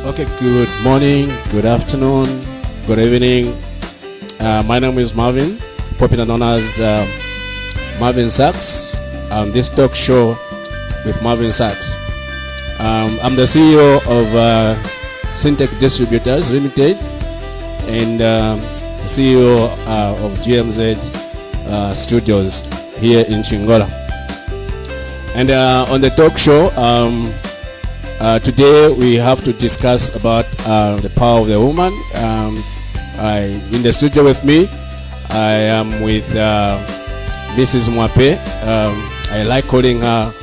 Okay, good morning, good afternoon, good evening. My name is Marvin, popular known as Marvinsax. This talk show with Marvinsax. I'm the CEO of Syntech Distributors Limited and the CEO of GMZ Studios here in Chingola. And on the talk show, today we have to discuss about the power of the woman. In the studio with me, I am with Mrs. Mwape. I like calling her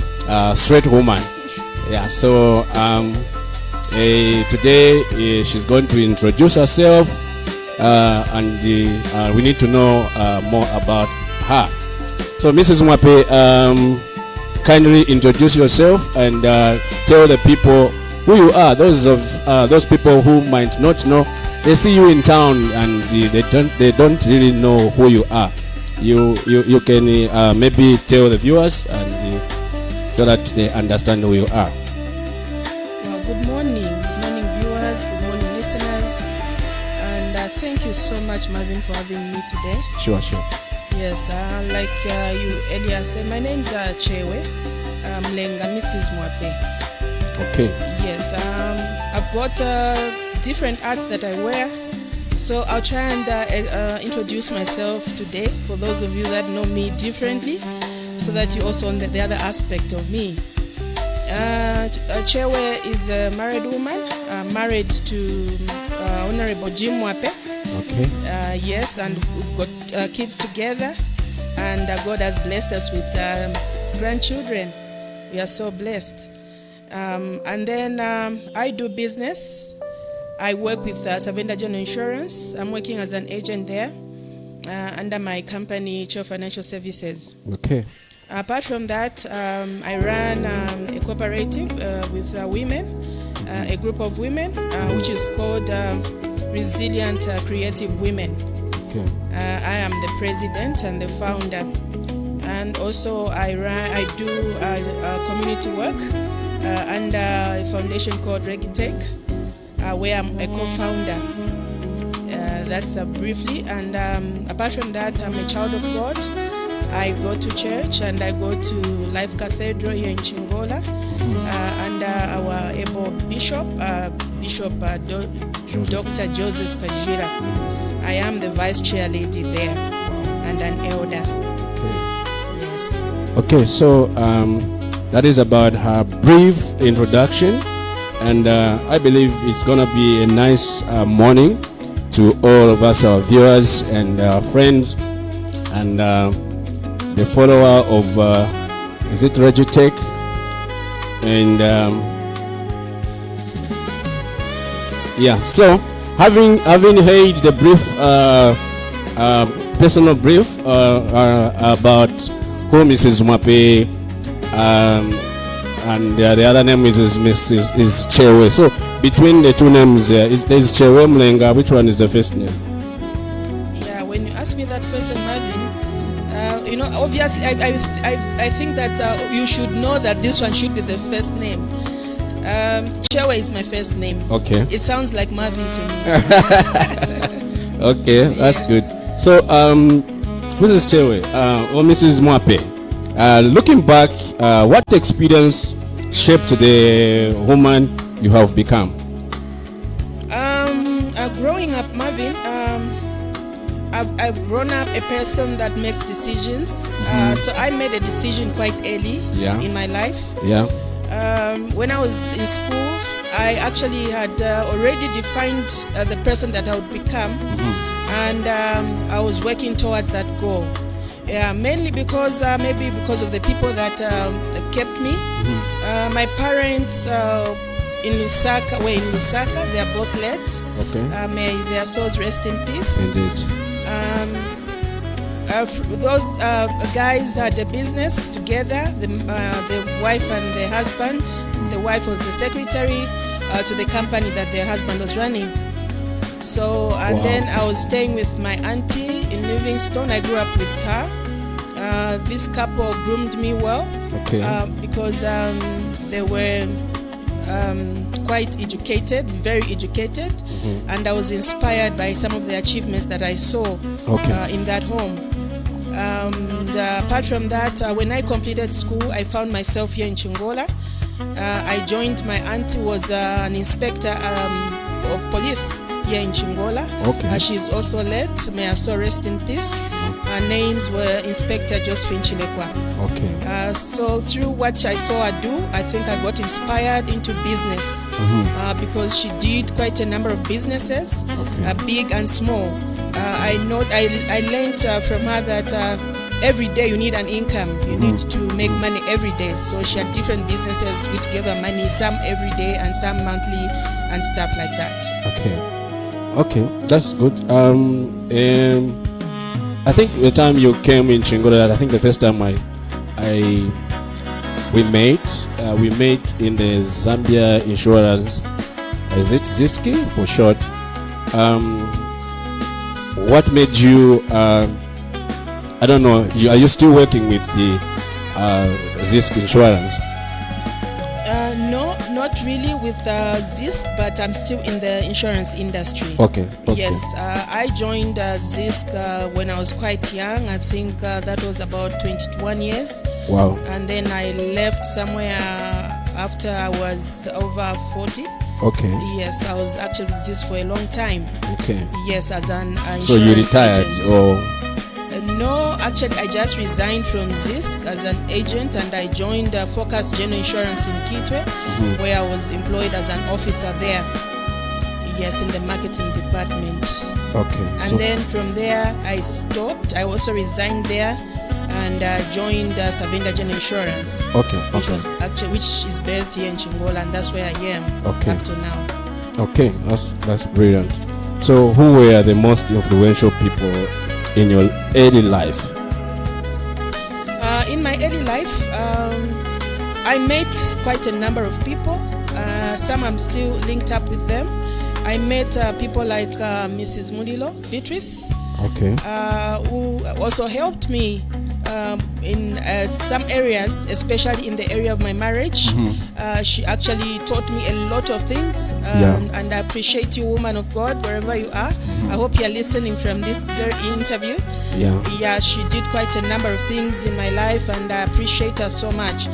straight woman. Yeah. So today she's going to introduce herself, and we need to know more about her. So, Mrs. Mwape, kindly introduce yourself and tell the people who you are. Those people who might not know, they see you in town and they don't really know who you are. You can maybe tell the viewers and so that they understand who you are. Well, good morning viewers, good morning listeners, and thank you so much, Marvin, for having me today. Sure. Yes, like you earlier said, my name's Chewe Mlenga, Mrs. Mwape. Okay. Yes, I've got different hats that I wear, so I'll try and introduce myself today for those of you that know me differently, so that you also know the other aspect of me. Chewe is a married woman, married to Honorable Jim Mwape. Okay. Yes, and we've got kids together, and God has blessed us with grandchildren. We are so blessed. And then I do business. I work with Savenda General Insurance. I'm working as an agent there under my company, Cho Financial Services. Okay. Apart from that, I run a cooperative with women, a group of women, which is called Resilient Creative Women. Okay. I am the president and the founder, and also I do community work under a foundation called Regitech, where I'm a co-founder. That's briefly. And apart from that, I'm a child of God. I go to church and I go to Life Cathedral here in Chingola under our able bishop, Dr. Joseph Kajira. I am the vice chair lady there and an elder. Okay. Yes. Okay, so that is about her brief introduction, and I believe it's gonna be a nice morning to all of us, our viewers and our friends, and the follower of is it Regitech, and yeah. So having heard the brief personal brief about who Mrs. Mwape, and the other name is Chewe. So between the two names, there's Chewe Mlenga. Which one is the first name? Yeah, when you ask me that question, Marvin, obviously I think that you should know that this one should be the first name. Chewe is my first name. Okay. It sounds like Marvin to me. Okay, that's good. So Mrs. Chewe or Mrs. Mwape, looking back, what experience shaped the woman you have become? Growing up, Marvin, I've grown up a person that makes decisions. So I made a decision quite early in my life. Yeah. When I was in school, I actually had already defined the person that I would become, and I was working towards that goal. Yeah, mainly because maybe because of the people that kept me. My parents in Lusaka were in Lusaka. They are both late. Okay. May their souls rest in peace. Indeed. Those guys had a business together, the wife and the husband. The wife was the secretary to the company that their husband was running. So, and then I was staying with my auntie in Livingstone. I grew up with her. This couple groomed me well, Okay. because they were quite educated, very educated, and I was inspired by some of the achievements that I saw in that home. And apart from that, when I completed school, I found myself here in Chingola. I joined, my auntie was an inspector of police here in Chingola. She's also late. May her soul rest in peace. Her names were Inspector Josephine Chilekwa. So through what I saw her do, I think I got inspired into business because she did quite a number of businesses, big and small. I learned from her that every day you need an income. You need to make money every day. So she had different businesses which gave her money, some every day and some monthly and stuff like that. Okay, that's good. I think the time you came in Chingola, I think the first time we met in the Zambia Insurance. Is it Ziski for short? What made you? I don't know. Are you still working with the Zisk Insurance? No, not really with Zisk, but I'm still in the insurance industry. Yes, I joined Zisk when I was quite young. I think that was about 21 years. Wow. And then I left somewhere after I was over 40. Yes, I was actually with Zisk for a long time. Yes, as an insurance So you retired agent. or? No, actually I just resigned from Zisk as an agent and I joined Focus General Insurance in Kitwe, where I was employed as an officer there. Yes, in the marketing department. And then from there I stopped. I also resigned there and joined Savenda General Insurance, which is based here in Chingola, and that's where I am up to now. That's brilliant. So who were the most influential people in your early life? In my early life, I met quite a number of people. Some I'm still linked up with them. I met people like Mrs. Mulilo, Beatrice, who also helped me in some areas, especially in the area of my marriage. She actually taught me a lot of things, and I appreciate you, woman of God, wherever you are. I hope you're listening from this very interview. She did quite a number of things in my life, and I appreciate her so much.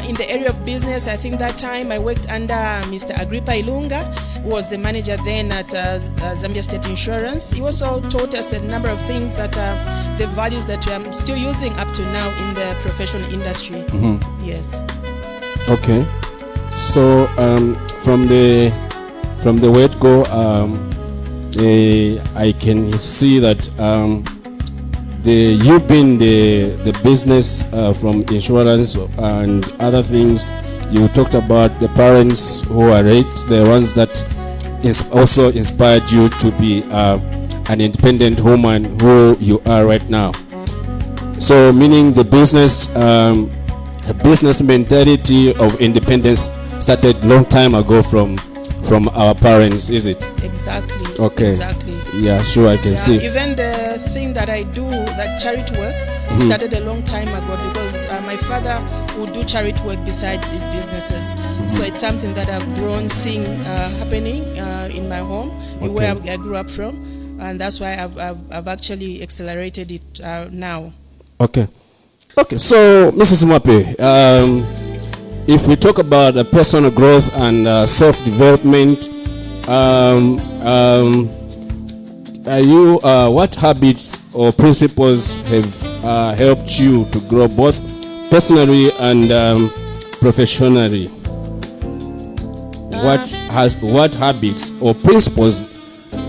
In the area of business, I think that time I worked under Mr. Agrippa Ilunga, who was the manager then at Zambia State Insurance. He also taught us a number of things that the values that I'm still using up to now in the professional industry. Yes. So from the word go, I can see that you've been the business from insurance and other things. You talked about the parents who are the ones that also inspired you to be an independent woman who you are right now. So meaning the business mentality of independence started long time ago from our parents, is it? Exactly. Exactly. Yeah, sure, I can see. Even the thing that I do, that charity work, started a long time ago because my father would do charity work besides his businesses. So it's something that I've grown seeing happening in my home, where I grew up from, and that's why I've actually accelerated it now. So Mrs. Mwape, if we talk about personal growth and self-development, what habits or principles have helped you to grow both personally and professionally? What habits or principles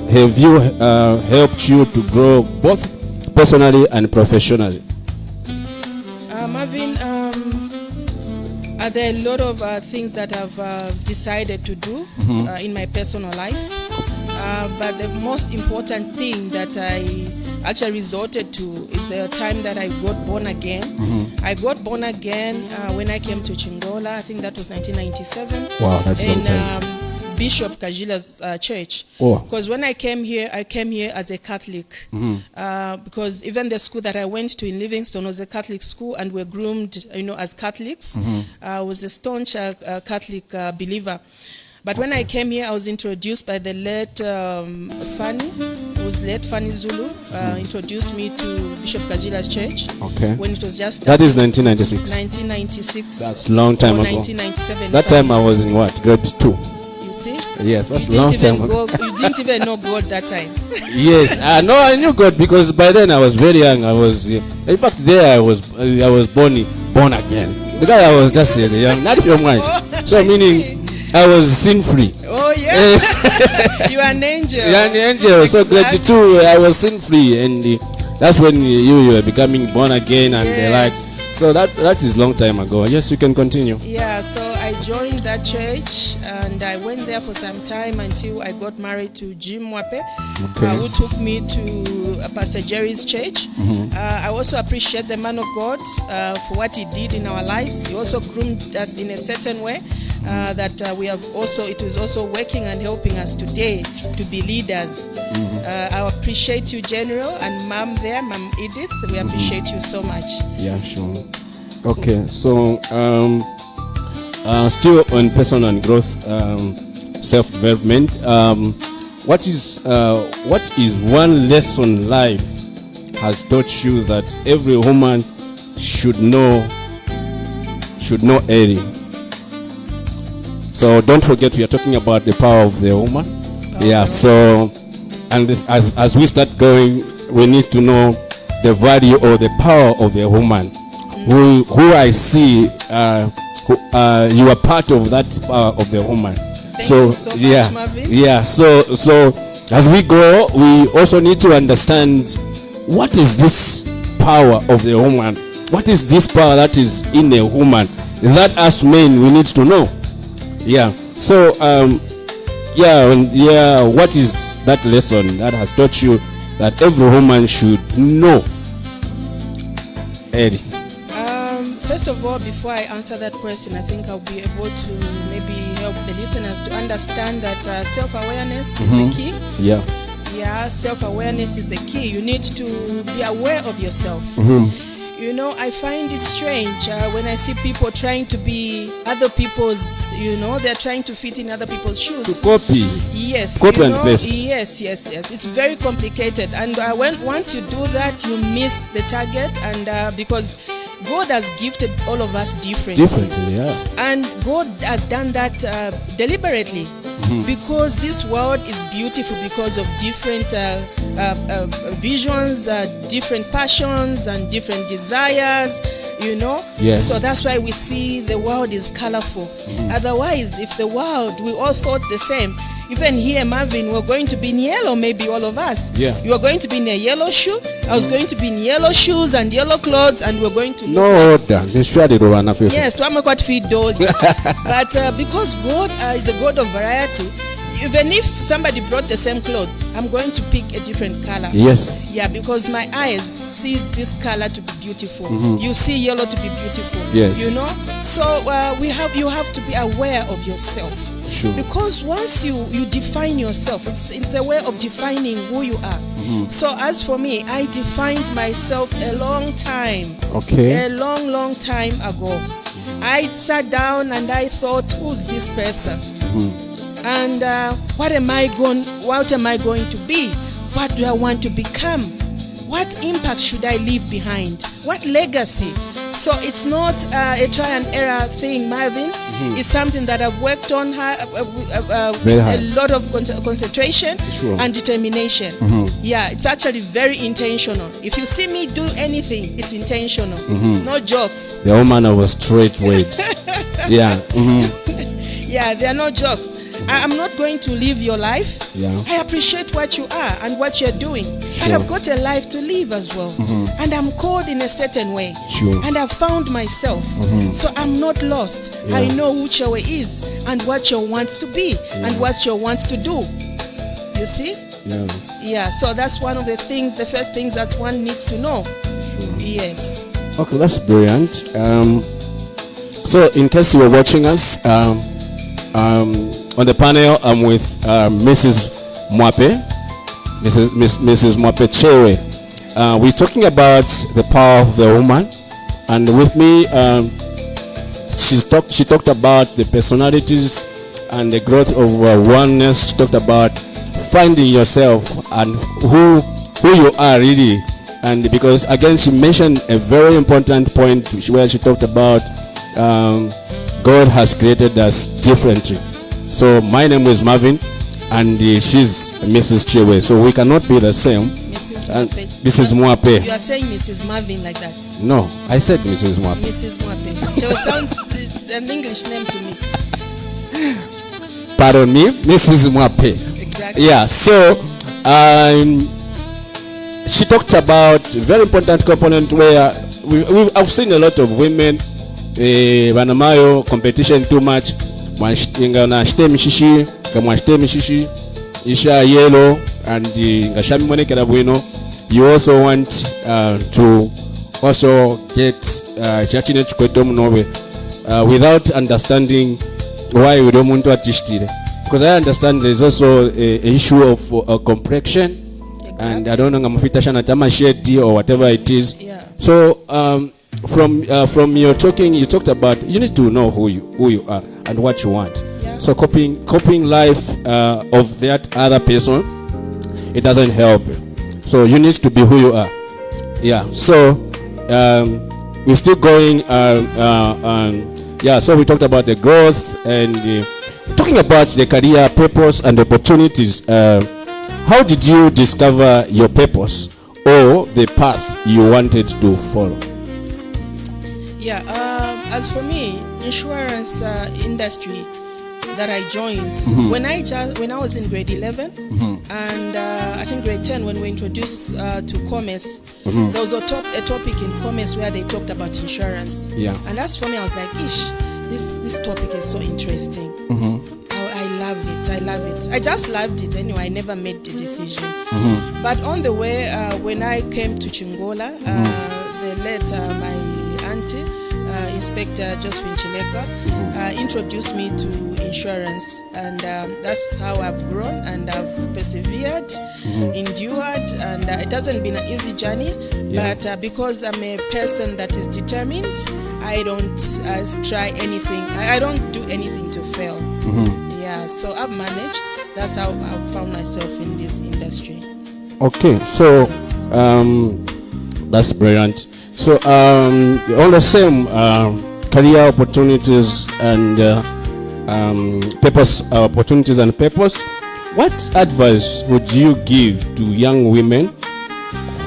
have you helped you to grow both personally and professionally? Marvin, there are a lot of things that I've decided to do in my personal life. But the most important thing that I actually resorted to is the time that I got born again. I got born again when I came to Chingola. I think that was 1997. Wow, that's so time. Bishop Kajila's church. Oh. Because when I came here as a Catholic. Because even the school that I went to in Livingston was a Catholic school, and we're groomed, as Catholics. I was a staunch Catholic believer. But when I came here, I was introduced by the late Fanny, who was late Fanny Zulu, introduced me to Bishop Kajila's church. Okay. When it was just that is 1996. 1996. That's a long time ago. 1997. That time I was in what? Grade 2. You see? Yes, that's a long time ago. You didn't even know God that time. Yes, no, I knew God because by then I was very young. I was, in fact, there I was born again. Because I was just young, not from much. So meaning I was sin free. Oh yeah, you are an angel. You are an angel. Exactly. So grade 2, I was sin free, and that's when you were becoming born again, and yes. So that is long time ago. Yes, you can continue. Yeah, so I joined that church, and I went there for some time until I got married to Jim Wape, who took me to Pastor Jerry's church. I also appreciate the man of God for what he did in our lives. He also groomed us in a certain way that we have also. It was also working and helping us today to be leaders. I appreciate you, General, and Mom there, Mom Edith. We appreciate you so much. Yeah, sure. Okay, so still on personal growth, self-development. What is one lesson life has taught you that every woman should know early? So don't forget, we are talking about the power of the woman. So and as we start going, we need to know the value or the power of a woman. Who I see, you are part of that power of the woman. Thank you so much, Marvin. Yeah. So as we go, we also need to understand what is this power of the woman. What is this power that is in a woman that us men we need to know? Yeah. So what is that lesson that has taught you that every woman should know? Eddie. First of all, before I answer that question, I think I'll be able to maybe help the listeners to understand that self-awareness is the key. Yeah, self-awareness is the key. You need to be aware of yourself. I find it strange when I see people trying to be other people's, they're trying to fit in other people's shoes. To copy. Yes. Copy and paste. Yes. It's very complicated. And once you do that, you miss the target. And because God has gifted all of us differently. And God has done that deliberately. Because this world is beautiful because of different visions, different passions, and different desires, Yes. So that's why we see the world is colorful. Otherwise, if the world, we all thought the same. Even here, Marvin, we're going to be in yellow, maybe all of us. Yeah. You are going to be in a yellow shoe. I was going to be in yellow shoes and yellow clothes, and we're going to yes, but because God is a God of variety, even if somebody brought the same clothes, I'm going to pick a different color. Yes. Yeah, because my eyes sees this color to be beautiful. You see yellow to be beautiful. Yes. So you have to be aware of yourself. Sure. Because once you define yourself, it's a way of defining who you are. So as for me, I defined myself a long time. Okay. A long time ago. I sat down and I thought, who's this person? And what am I going to be? What do I want to become? What impact should I leave behind? What legacy? So it's not a try and error thing, Marvin. It's something that I've worked on with a lot of concentration and determination. Yeah, it's actually very intentional. If you see me do anything, it's intentional. No jokes. The woman of a straight words. Yeah. Yeah, there are no jokes. I'm not going to live your life. Yeah. I appreciate what you are and what you're doing. Sure. And I've got a life to live as well. And I'm called in a certain way. Sure. And I've found myself. So I'm not lost. Yeah. I know who Chewe is and what Chewe wants to be and what Chewe wants to do. You see? Yeah. Yeah, so that's one of the first things that one needs to know. Sure. Yes. Okay, that's brilliant. So in case you were watching us, on the panel, I'm with Mrs. Mwape, Mrs. Mwape Chewe. We're talking about the power of the woman, and with me, she talked about the personalities and the growth of oneness. She talked about finding yourself and who you are really. And because again, she mentioned a very important point where she talked about God has created us differently. So my name is Marvin, and she's Mrs. Chewe. So we cannot be the same. Mrs. Mwape. You are saying Mrs. Marvin like that? No, I said Mrs. Mwape. Mrs. Mwape. Chewe sounds, it's an English name to me. Pardon me, Mrs. Mwape. Exactly. Yeah. So she talked about a very important component where I've seen a lot of women wanamayo competition too much. Ngana shtemi shishi, kama shtemi shishi, isha yellow, and ngashami mwenekera bwino. You also want to also get chachine chikweto mnobe without understanding why you don't want to attishtire. Because I understand there's also a issue of complexion. Exactly. And I don't know ngamufita shana tama sheti or whatever it is. Yeah. So from your talking, you talked about you need to know who you are and what you want. Yeah. So copying life of that other person, it doesn't help. So you need to be who you are. Yeah. So we're still going. Yeah. So we talked about the growth and talking about the career purpose and opportunities. How did you discover your purpose or the path you wanted to follow? Yeah, as for me, insurance industry that I joined when I was in grade 11 and I think grade 10 when we were introduced to commerce, there was a topic in commerce where they talked about insurance. Yeah. And as for me, I was like, ish, this topic is so interesting. I love it. I just loved it anyway. I never made the decision. But on the way, when I came to Chingola, the late my auntie, Inspector Josephine Chileka, introduced me to insurance, and that's how I've grown and I've persevered, endured, and it hasn't been an easy journey. Yeah. But because I'm a person that is determined, I don't try anything. I don't do anything to fail. Yeah, so I've managed. That's how I've found myself in this industry. Okay, so that's brilliant. So all the same career opportunities and purpose opportunities and purpose. What advice would you give to young women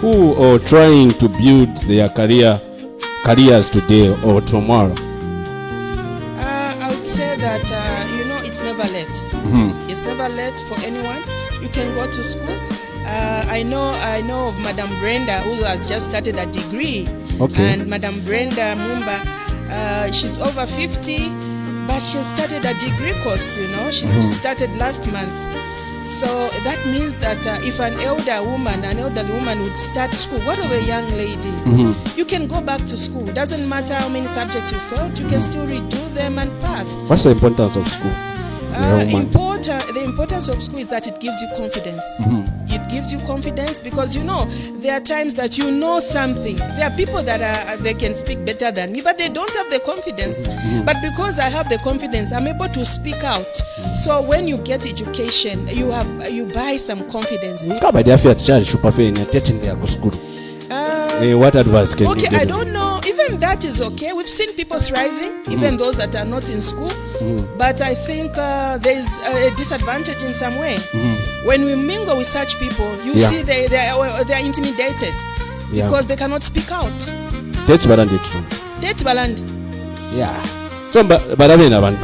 who are trying to build their careers today or tomorrow? I would say that it's never late. It's never late for anyone. You can go to school. I know of Madam Brenda, who has just started a degree. Okay. And Madam Brenda Mumba, she's over 50, but she started a degree course. She started last month. So that means that if an elderly woman would start school, what of a young lady? You can go back to school. It doesn't matter how many subjects you failed, you can still redo them and pass. What's the importance of school? The importance of school is that it gives you confidence. It gives you confidence because there are times that something. There are people that they can speak better than me, but they don't have the confidence. But because I have the confidence, I'm able to speak out. So when you get education, you buy some confidence. What advice can you give? I don't know. Even that is okay. We've seen people thriving, even those that are not in school. But I think there's a disadvantage in some way. When we mingle with such people, you see they are intimidated because they cannot speak out. That's true. Yeah. So, but I mean, what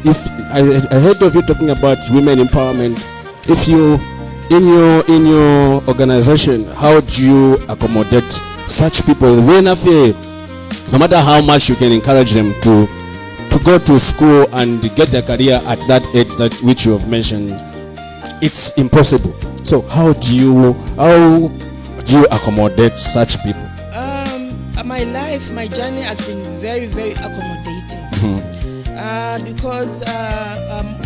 if I heard of you talking about women empowerment? If you in your organization, how do you accommodate such people? No matter how much you can encourage them to go to school and get a career at that age which you have mentioned, it's impossible. So how do you accommodate such people? My journey has been very, very accommodating. Because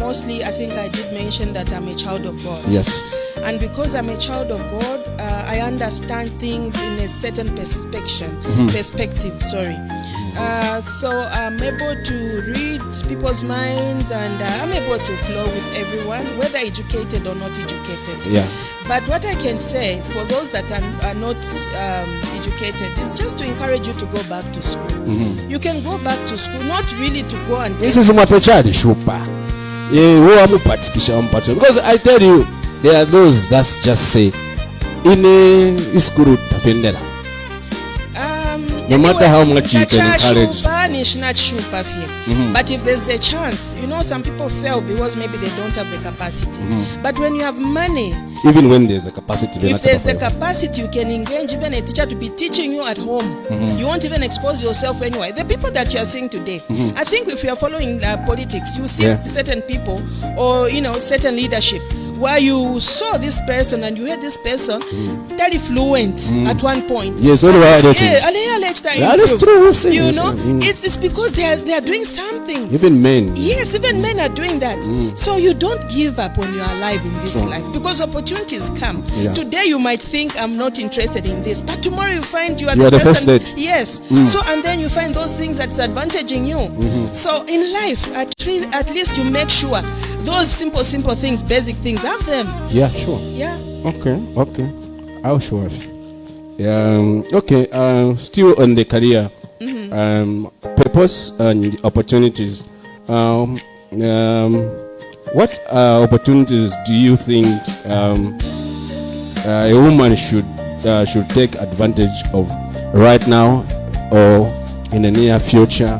mostly I think I did mention that I'm a child of God. Yes. And because I'm a child of God, I understand things in a certain perspective. So I'm able to read people's minds, and I'm able to flow with everyone, whether educated or not educated. Yeah. But what I can say for those that are not educated is just to encourage you to go back to school. You can go back to school, not really to go and This is what child shupa. Because I tell you, there are those that just say in a school defender. No matter how much you can encourage. But if there's a chance, some people fail because maybe they don't have the capacity. But when you have money, even when there's a capacity, if there's the capacity, you can engage even a teacher to be teaching you at home. You won't even expose yourself anyway. The people that you are seeing today, I think if you are following politics, you see certain people or certain leadership where you saw this person and you heard this person very fluent at one point. Yes, what about it? That is true. It's because they are doing something. Even men. Yes, even men are doing that. So you don't give up when you are alive in this life, because opportunities come. Today you might think I'm not interested in this, but tomorrow you find you are the first date. Yes. So and then you find those things that's advantaging you. So in life, at least you make sure those simple things, basic things, have them. Yeah, sure. Yeah. Okay. I'll show us. Okay. Still on the career, purpose and opportunities. What opportunities do you think a woman should take advantage of right now, or in the near future,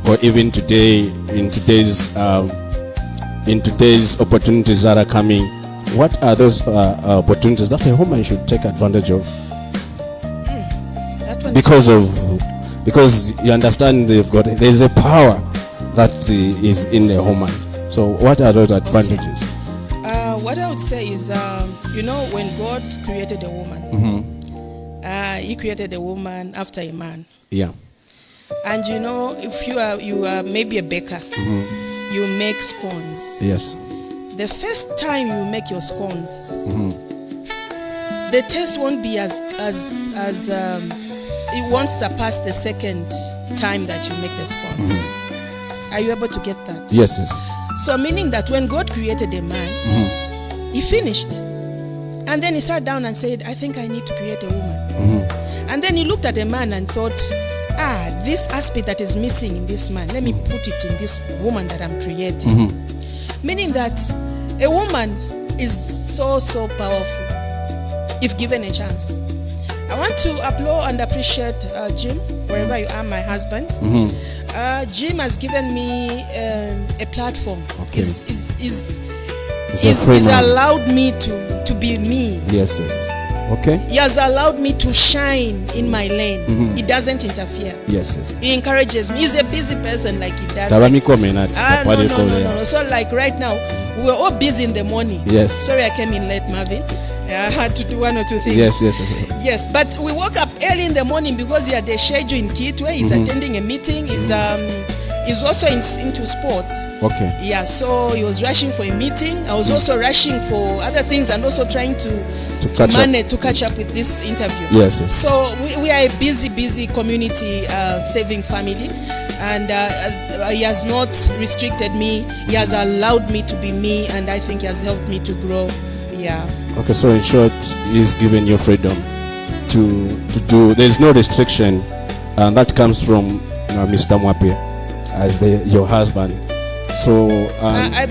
or even today, in today's opportunities that are coming? What are those opportunities that a woman should take advantage of? Because you understand there's a power that is in the woman. So what are those advantages? What I would say is, when God created a woman, He created a woman after a man. Yeah. And if you are maybe a baker, you make scones. Yes. The first time you make your scones, the taste won't be as it won't surpass the second time that you make the scones. Are you able to get that? Yes. So meaning that when God created a man, He finished. And then He sat down and said, I think I need to create a woman. And then He looked at a man and thought, this aspect that is missing in this man, let me put it in this woman that I'm creating. Meaning that a woman is so powerful if given a chance. I want to applaud and appreciate Jim, wherever you are, my husband. Jim has given me a platform. Okay. He's allowed me to be me. Yes. Okay. He has allowed me to shine in my lane. He doesn't interfere. Yes. He encourages me. He's a busy person, like he does. No. So like right now, we were all busy in the morning. Yes. Sorry, I came in late, Marvin. I had to do one or two things. Yes. But we woke up early in the morning because he had a schedule in Kitwe. He's attending a meeting. He's also into sports. Okay. Yeah, so he was rushing for a meeting. I was also rushing for other things and also trying to catch up with this interview. Yes. So we are a busy community saving family. And he has not restricted me. He has allowed me to be me, and I think he has helped me to grow. Yeah. Okay, so in short, He's given you freedom to do. There's no restriction, and that comes from Mr. Mwape as your husband. So I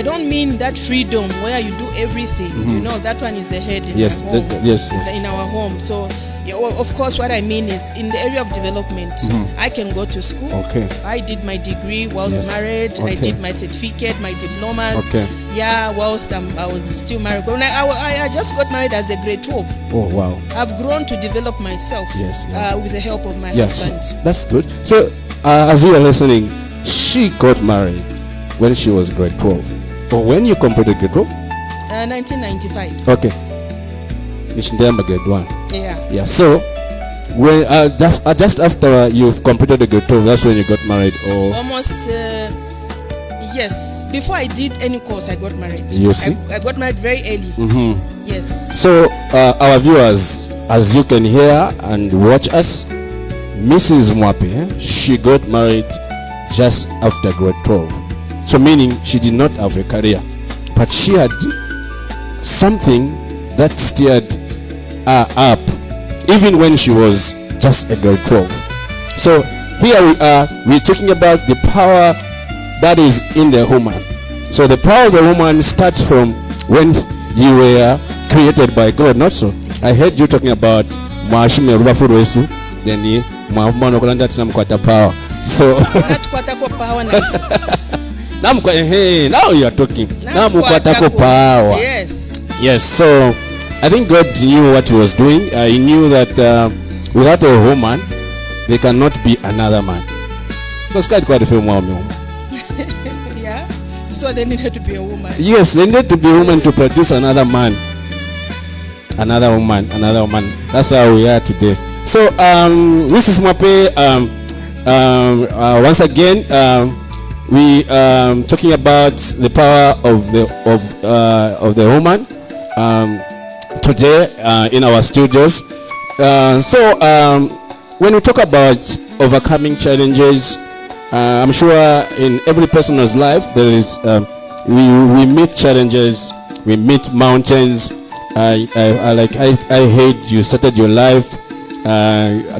don't mean that freedom where you do everything. That one is the head in our home. Yes. In our home. So of course, what I mean is in the area of development, I can go to school. Okay. I did my degree whilst married. Okay. I did my certificate, my diplomas. Okay. Yeah, whilst I was still married. When I just got married as a grade 12. Oh wow. I've grown to develop myself. Yes. With the help of my husband. That's good. So as you are listening, she got married when she was grade 12. Or when you completed grade 12? 1995. Okay. Grade 1. Yeah. Yeah. So when just after you've completed the grade 12, that's when you got married, or almost yes. Before I did any course, I got married. You see, I got married very early. Mm-hmm. Yes. So our viewers, as you can hear and watch us, Mrs. Mwape, she got married just after grade 12. So meaning she did not have a career, but she had something that steered her up even when she was just a grade 12. So here we are, we're talking about the power that is in the woman. So the power of the woman starts from when you were created by God, not so. I heard you talking about Mwashime Rubafuruesu, then you Mwamano Kolanda Tsamkwata power. So now you are talking. Now power. Yes. Yes. So I think God knew what he was doing. He knew that without a woman, there cannot be another man. Because God quite a few more. Yeah. So they needed to be a woman. Yes, they needed to be a woman to produce another man. Another woman. That's how we are today. So Mrs. Mwape, once again, we talking about the power of the woman today in our studios. So when we talk about overcoming challenges, I'm sure in every person's life there is we meet challenges, we meet mountains. I heard you started your life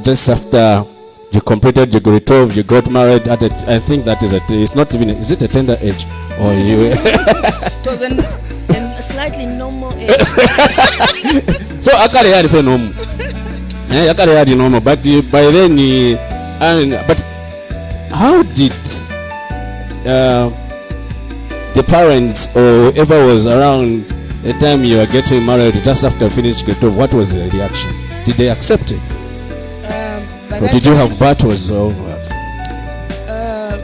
just after you completed your grade 12, you got married at I think that is it's not even, is it a tender age or you? It was a slightly normal age. So I can't hear the normal. I can't hear the normal, but by then, but how did the parents or whoever was around the time you were getting married just after finishing grade 12, what was the reaction? Did they accept it? Or did you have battles or what?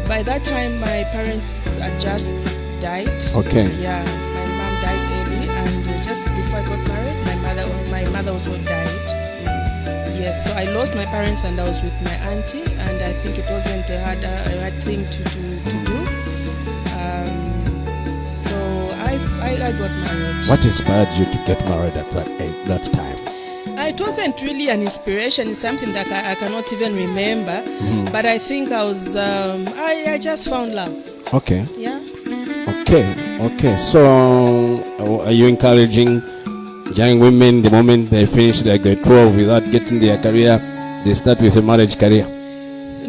By that time, my parents had just died. Okay. Yeah, my mom died early, and just before I got married, my mother also died. Yes, so I lost my parents, and I was with my auntie, and I think it wasn't a hard thing to do. So I got married. What inspired you to get married at that time? It wasn't really an inspiration. It's something that I cannot even remember. Mm-hmm. But I think I was, I just found love. Okay. Yeah. Okay. So, are you encouraging young women the moment they finish their grade 12 without getting their career, they start with a marriage career?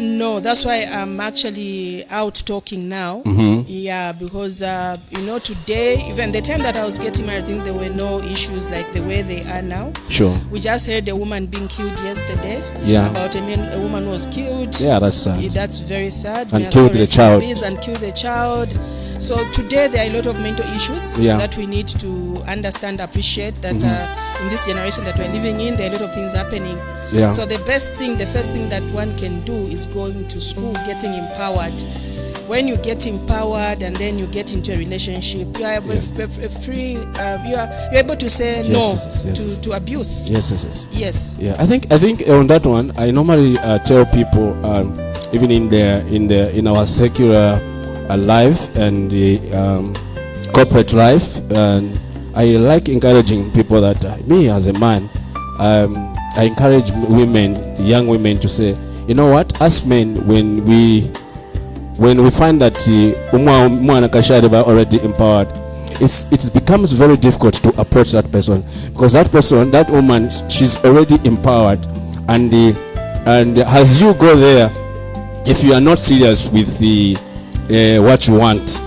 No, that's why I'm actually out talking now. Mm-hmm. Yeah, because today, even the time that I was getting married, I think there were no issues like the way they are now. Sure. We just heard a woman being killed yesterday. Yeah. About a woman was killed. Yeah, that's sad. That's very sad. And killed the child. And killed the child. So today there are a lot of mental issues that we need to understand, appreciate that in this generation that we're living in, there are a lot of things happening. Yeah. So the first thing that one can do is going to school, getting empowered. When you get empowered and then you get into a relationship, you have a free, you're able to say to abuse. Yes. Yeah, I think on that one, I normally tell people, even in our secular life and the corporate life, and I like encouraging people that me as a man, I encourage young women to say, you know what, us men, when we find that are already empowered, it becomes very difficult to approach that person, because that woman, she's already empowered, and as you go there, if you are not serious with the what you want,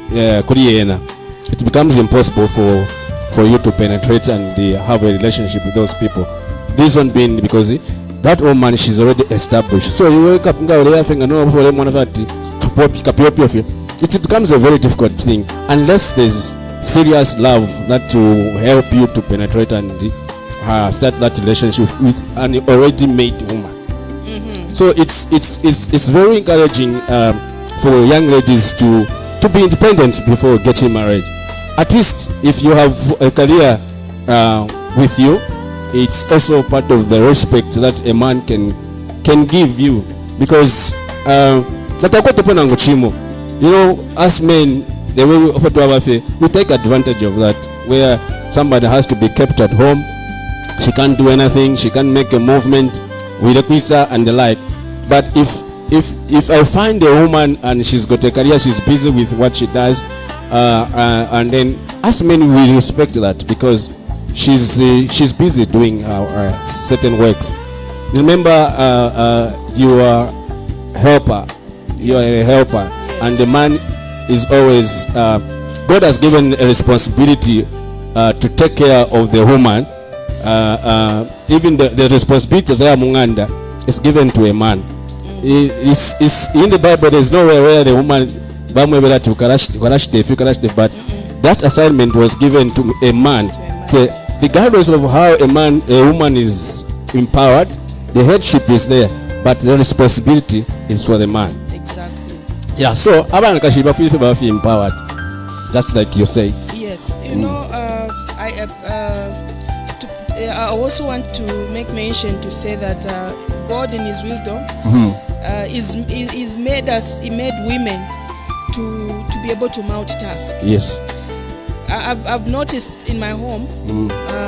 it becomes impossible for you to penetrate and have a relationship with those people. Reason being because that woman, she's already established. So you wake up and it becomes a very difficult thing unless there's serious love that will help you to penetrate and start that relationship with an already made woman. Mm-hmm. So it's very encouraging for young ladies to be independent before getting married. At least if you have a career with you, it's also part of the respect that a man can give you, because you know, us men, the way we offer to our faith, we take advantage of that, where somebody has to be kept at home. She can't do anything, she can't make a movement with a pizza and the like. But if I find a woman and she's got a career, she's busy with what she does, and then us men, we respect that because she's busy doing certain works. Remember, you are a helper, and the man is always God has given a responsibility to take care of the woman. Even the responsibilities is given to a man. It's in the Bible. There's nowhere where the woman but that assignment was given to a man. Regardless of how a woman is empowered, the headship is there, but the responsibility is for the man. Exactly. Yeah. So abantu feel empowered, just like you said. Yes. You know, I also want to make mention to say that God in His wisdom is made us. He made women to be able to multitask. Yes. I've noticed in my home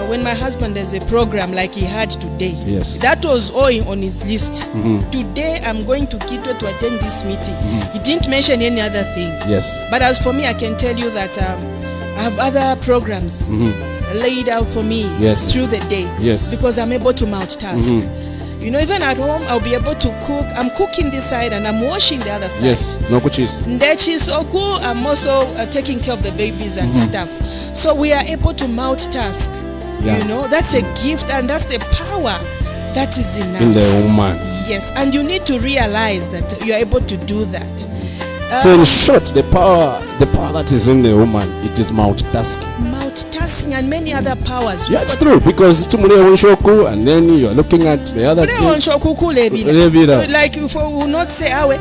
when my husband has a program like he had today. Yes. That was all on his list. Today I'm going to Quito to attend this meeting. He didn't mention any other thing. Yes. But as for me, I can tell you that I have other programs laid out for me through the day. Yes. Because I'm able to multitask. You know, even at home, I'll be able to cook. I'm cooking this side and I'm washing the other side. Yes, no kuchis. I'm also taking care of the babies and stuff. So we are able to multitask. Yeah. You know, that's a gift and that's the power that is in us. In the woman. Yes, and you need to realize that you're able to do that. So in short, the power that is in the woman, it is multitasking. Multitasking and many other powers. Yeah, it's true, because and then you're looking at the other thing. Like if we will not say no,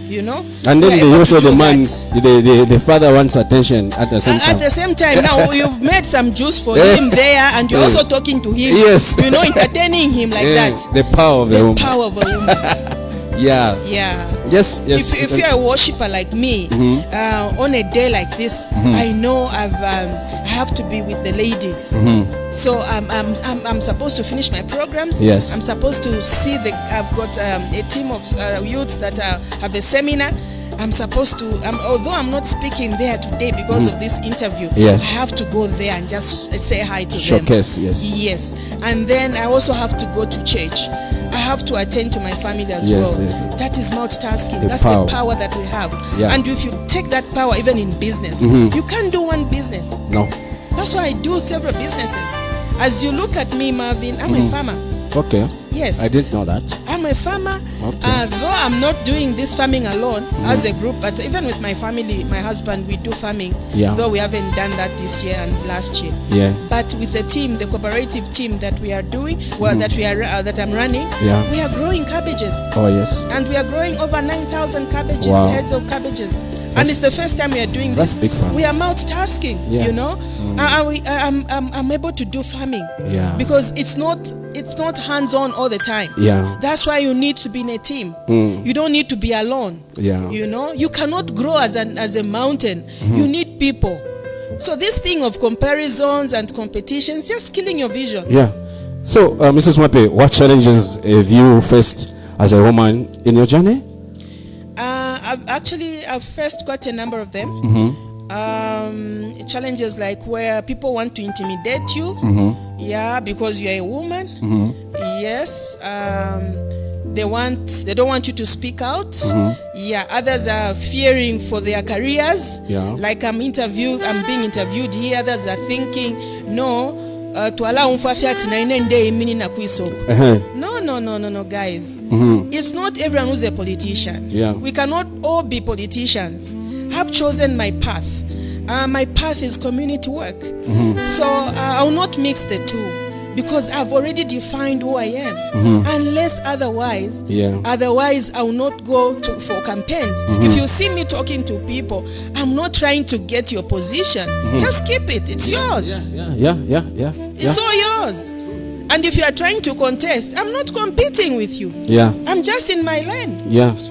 you know. And then the man, the father wants attention at the same time. At the same time, now you've made some juice for him there, and you're also talking to him. Yes. You know, entertaining him like that. The power of the woman. Power of a woman. Yeah. Yes. If you're a worshipper like me, on a day like this, I know I have to be with the ladies. So I'm supposed to finish my programs. Yes. I'm supposed to see I've got a team of youths that have a seminar. I'm supposed to, although I'm not speaking there today because of this interview, yes. I have to go there and just say hi to them. Showcase, yes. Yes. And then I also have to go to church. I have to attend to my family as well. Yes. That is multitasking. The That's power. the power that we have. Yeah. And if you take that power even in business, you can't do one business. No. That's why I do several businesses. As you look at me, Marvin, I'm a farmer. Okay. Yes. I didn't know that. I'm a farmer. Okay. Though I'm not doing this farming alone as a group, but even with my family, my husband, we do farming. Yeah. Though we haven't done that this year and last year. Yeah. But with the team, the cooperative team that we are doing, that I'm running, we are growing cabbages. Oh yes. And we are growing over 9,000 cabbages, wow. heads of cabbages. And it's the first time we are doing this. That's big fun. We are multitasking, you know. I'm able to do farming because it's not hands-on all the time. Yeah. That's why you need to be in a team. You don't need to be alone. Yeah. You know, you cannot grow as a mountain. You need people. So this thing of comparisons and competitions just killing your vision. Yeah. So, Mrs. Mwape, what challenges have you faced as a woman in your journey? I've faced quite a number of them. Challenges like where people want to intimidate you, because you're a woman. Yes. They don't want you to speak out. Others are fearing for their careers. Like I'm being interviewed here. Others are thinking, no, no, guys. It's not everyone who's a politician. We cannot all be politicians. I've chosen my path. My path is community work. So I will not mix the two, because I've already defined who I am. Unless otherwise, otherwise I will not go for campaigns. If you see me talking to people, I'm not trying to get your position. Just keep it. It's yours. It's all yours. And if you are trying to contest, I'm not competing with you. I'm just in my land.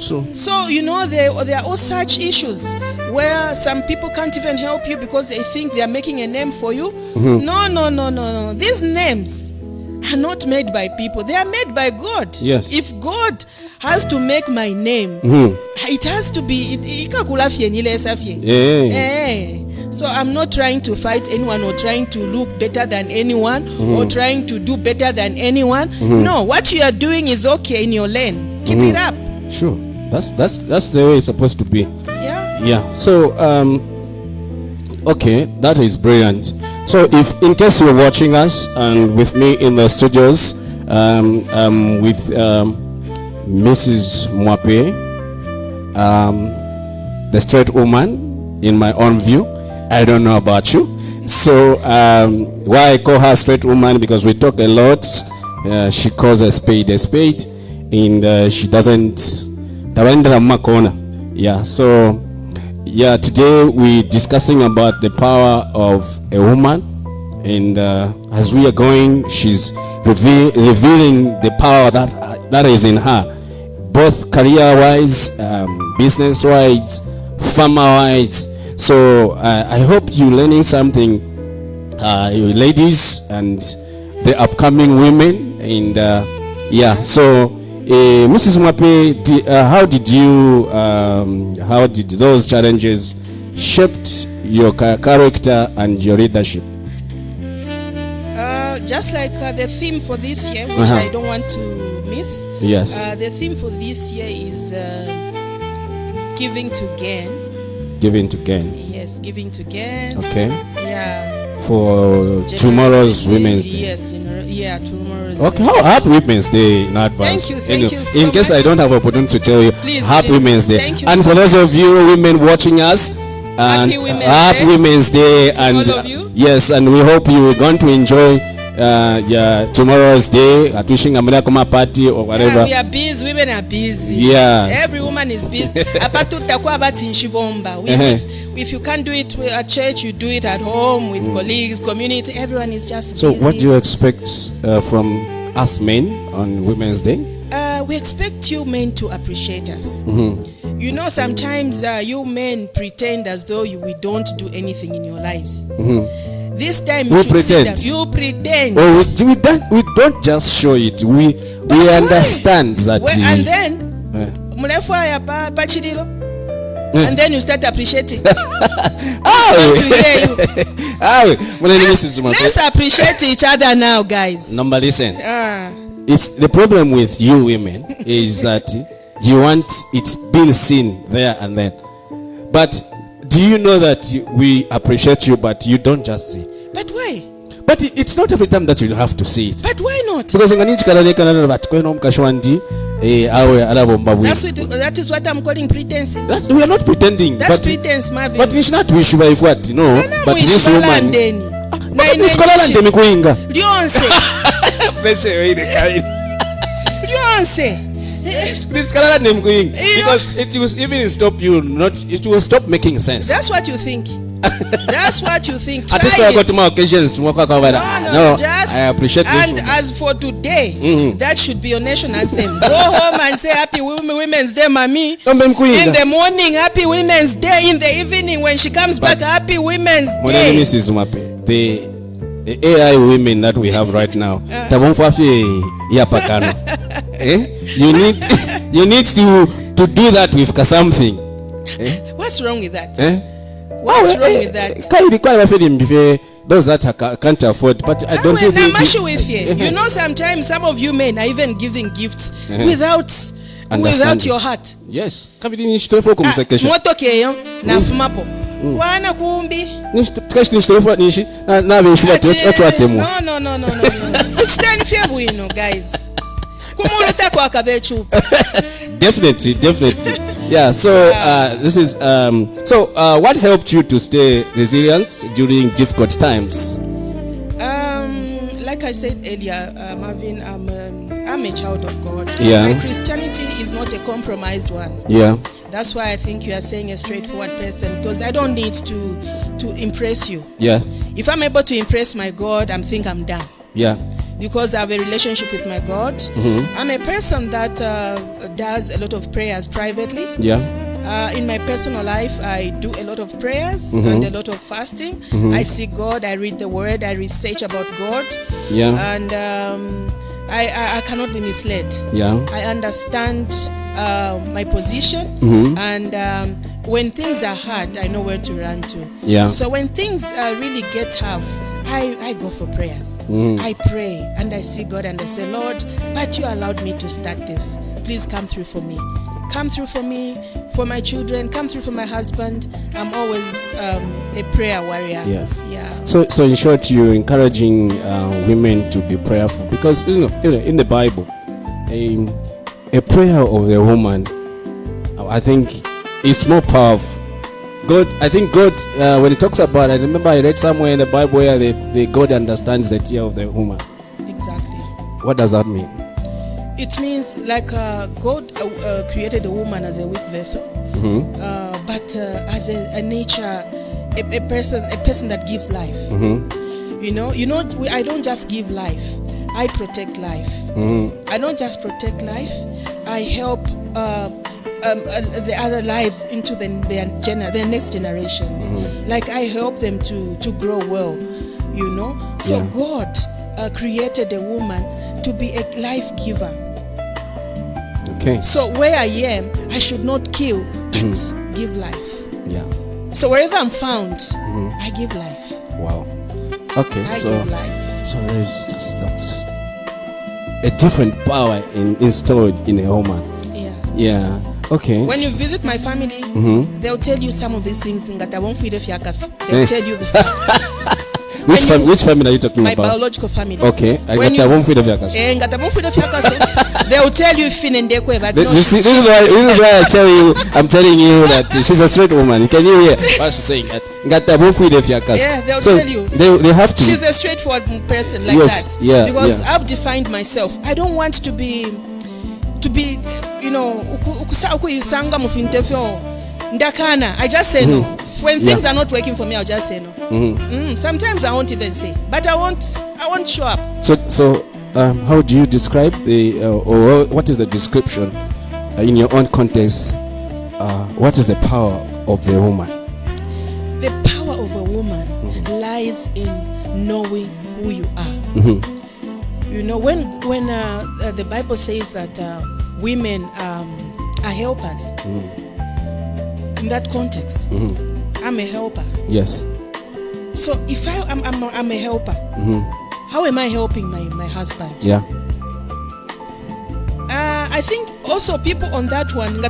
So you know, there are all such issues where some people can't even help you because they think they are making a name for you. No. These names are not made by people. They are made by God. If God has to make my name, it has to be. So I'm not trying to fight anyone or trying to look better than anyone or trying to do better than anyone. No, what you are doing is okay in your lane. Keep it up. Sure. That's the way it's supposed to be. So okay, that is brilliant. So if in case you're watching us and with me in the studios with Mrs. Mwape, the straight woman in my own view. I don't know about you. So why I call her straight woman, because we talk a lot. She calls a spade, and she doesn't. So today we're discussing about the power of a woman, and as we are going, she's revealing the power that is in her, both career-wise, business-wise, farmer-wise. So I hope you're learning something, you ladies and the upcoming women. And so Mrs. Mwape, how did those challenges shaped your character and your leadership? Just like the theme for this year, which I don't want to miss. The theme for this year is giving to gain. Giving to gain. Yes, giving to gain. Okay. For tomorrow's Women's Day. Yes, tomorrow's. Okay, happy Women's Day in advance. Thank you so in case much. I don't have opportunity to tell you, happy Women's Day. Thank you and so for those of you women watching us, and happy Women's Day, and all of you. Yes, and we hope you are going to enjoy tomorrow's day at wishing a miracle party or whatever. We are busy. Women are busy. Every woman is busy. If you can't do it at church, you do it at home with colleagues, community. Everyone is just busy. So what do you expect from us men on Women's Day? We expect you men to appreciate us. You know, sometimes you men pretend as though we don't do anything in your lives. This time you pretend. You pretend. Oh, we don't just show it. We understand that. And then and then you start appreciating. Let's appreciate each other now, guys. Number listen. It's the problem with you women is that you want it being seen there and then. But do you know that we appreciate you, but you don't just see? But why? But it's not every time that you have to see it. But why not? Because that is what I'm calling pretense. We are not pretending. That's pretense, Marvin. But we should not wish by what, no. But this woman. Because it will even stop you. It will stop making sense. That's what you think. That's what you think. Try At least I got more occasions. No, I appreciate and this. As for today, that should be your national anthem. Go home and say Happy Women's Day, Mommy. In the morning, Happy Women's Day. In the evening, when she comes back, Happy Women's Day. The AI women that we have right now, you need to do that with something. What's wrong with that? What's wrong with that? Those that can't afford, but I don't think you know, sometimes some of you men are even giving gifts without your heart. Yes. No. Guys. Definitely. Yeah, so this is what helped you to stay resilient during difficult times? Like like I said earlier, Marvin, I'm a child of God. Yeah. My Christianity is not a compromised one. Yeah. That's why I think you are saying a straightforward person, because I don't need to impress you. Yeah. If I'm able to impress my God, I think I'm done. Yeah. Because I have a relationship with my God. I'm a person that does a lot of prayers privately. Yeah. In my personal life, I do a lot of prayers and a lot of fasting. I see God, I read the word, I research about God. Yeah. And I cannot be misled. Yeah. I understand my position. And when things are hard, I know where to run to. Yeah. So when things really get tough, I go for prayers. I pray and I see God and I say, Lord, but you allowed me to start this. Please come through for me. Come through for me, for my children, come through for my husband. I'm always a prayer warrior. Yes. Yeah. So in short, you're encouraging women to be prayerful, because in the Bible, a prayer of a woman, I think, is more powerful. I think God, when He talks about, I remember I read somewhere in the Bible where the God understands the tear of the woman. Exactly. What does that mean? It means like God created a woman as a weak vessel, but as a nature, a person that gives life. I don't just give life; I protect life. I don't just protect life; I help the other lives into their next generations. Like I help them to grow well. So yeah. God created a woman to be a life giver. Okay. So where I am, I should not kill, but give life. Yeah. So wherever I'm found, I give life. Wow. Okay. I give life. So there's just a different power installed in a woman. Yeah. Yeah. Okay. When you visit my family, they'll tell you some of these things. They'll tell you the fact. Which family are you talking about? My biological family. Okay. They'll tell you this is why I'm telling you that she's a straight woman. Can you hear what she's saying? Yeah, they'll tell you. They have to. She's a straightforward person like that. Yeah. Because I've defined myself. I don't want to be I just say no. When things are not working for me, I'll just say no. Sometimes I won't even say, but I won't show up. So how do you describe or what is the description in your own context? What is the power of the woman? The power of a woman lies in knowing who you are. When the Bible says that women are helpers, in that context, I'm a helper. Yes. So if I'm a helper, how am I helping my husband? Yeah. I think also people on that one,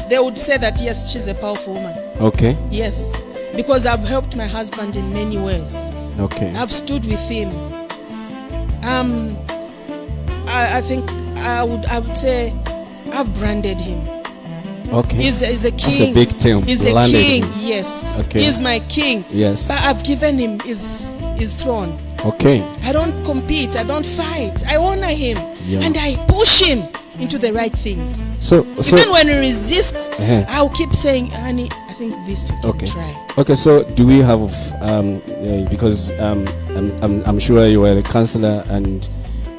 they would say that yes, she's a powerful woman. Okay. Yes, because I've helped my husband in many ways. Okay. I've stood with him. I think I would say I've branded him. Okay. He's a king. That's a big term. He's a king. Yes. Okay. He's my king. Yes. But I've given him his throne. Okay. I don't compete. I don't fight. I honor him, yeah. And I push him into the right things. So even when he resists, I'll keep saying, honey, I think this you can try. Okay. So do we have because I'm sure you are a counselor and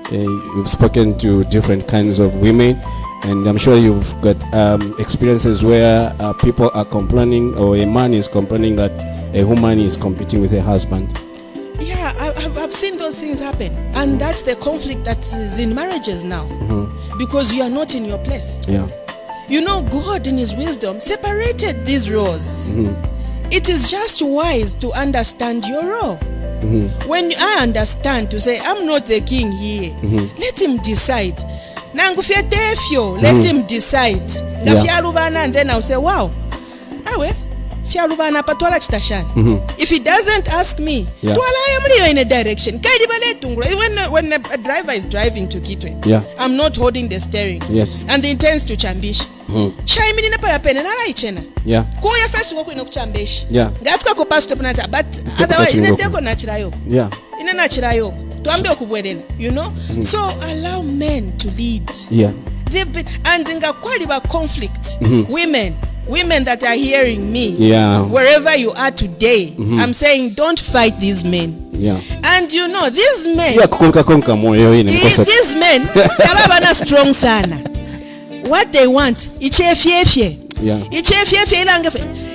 you've spoken to different kinds of women. And I'm sure you've got experiences where people are complaining, or a man is complaining that a woman is competing with her husband. Yeah, I've seen those things happen. And that's the conflict that is in marriages now. Because you are not in your place. Yeah. God in His wisdom separated these roles. It is just wise to understand your role. When I understand to say, I'm not the king here, let him decide. Let him decide. And then I'll say, wow. If he doesn't ask me, in a direction. When a driver is driving to Kitwe, I'm not holding the steering. Yes. And he intends to chambish. Yeah. But otherwise, yeah. Tena chirayo. Tuambie okubwerera, you know? So allow men to lead. Yeah. They've been and ingakwaliba conflict. Women that are hearing me, wherever you are today, I'm saying don't fight these men. Yeah. And you know, these men, these men, tababana strong sana. What they want, ichefyefye. Yeah.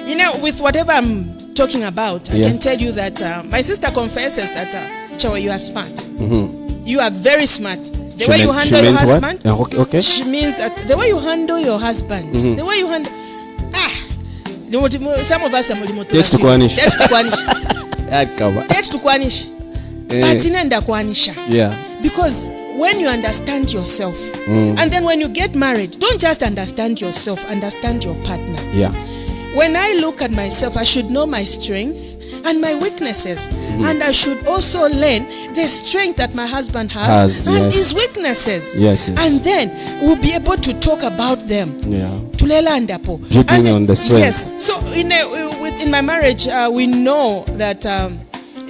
You know, with whatever I'm talking about, I can tell you that my sister confesses that, Chawa, you are smart. You are very smart. The way you handle your husband, okay. She means that the way you handle your husband, the way you handle, some of us are That's to Kwanish. That's to Kwanish. But inenda kwanisha. Yeah. Because when you understand yourself, and then when you get married, don't just understand yourself, understand your partner. Yeah. When I look at myself, I should know my strength and my weaknesses, and I should also learn the strength that my husband has and his weaknesses. Yes. And then we'll be able to talk about them. Yeah. And on the strength. Yes. So in my marriage, we know that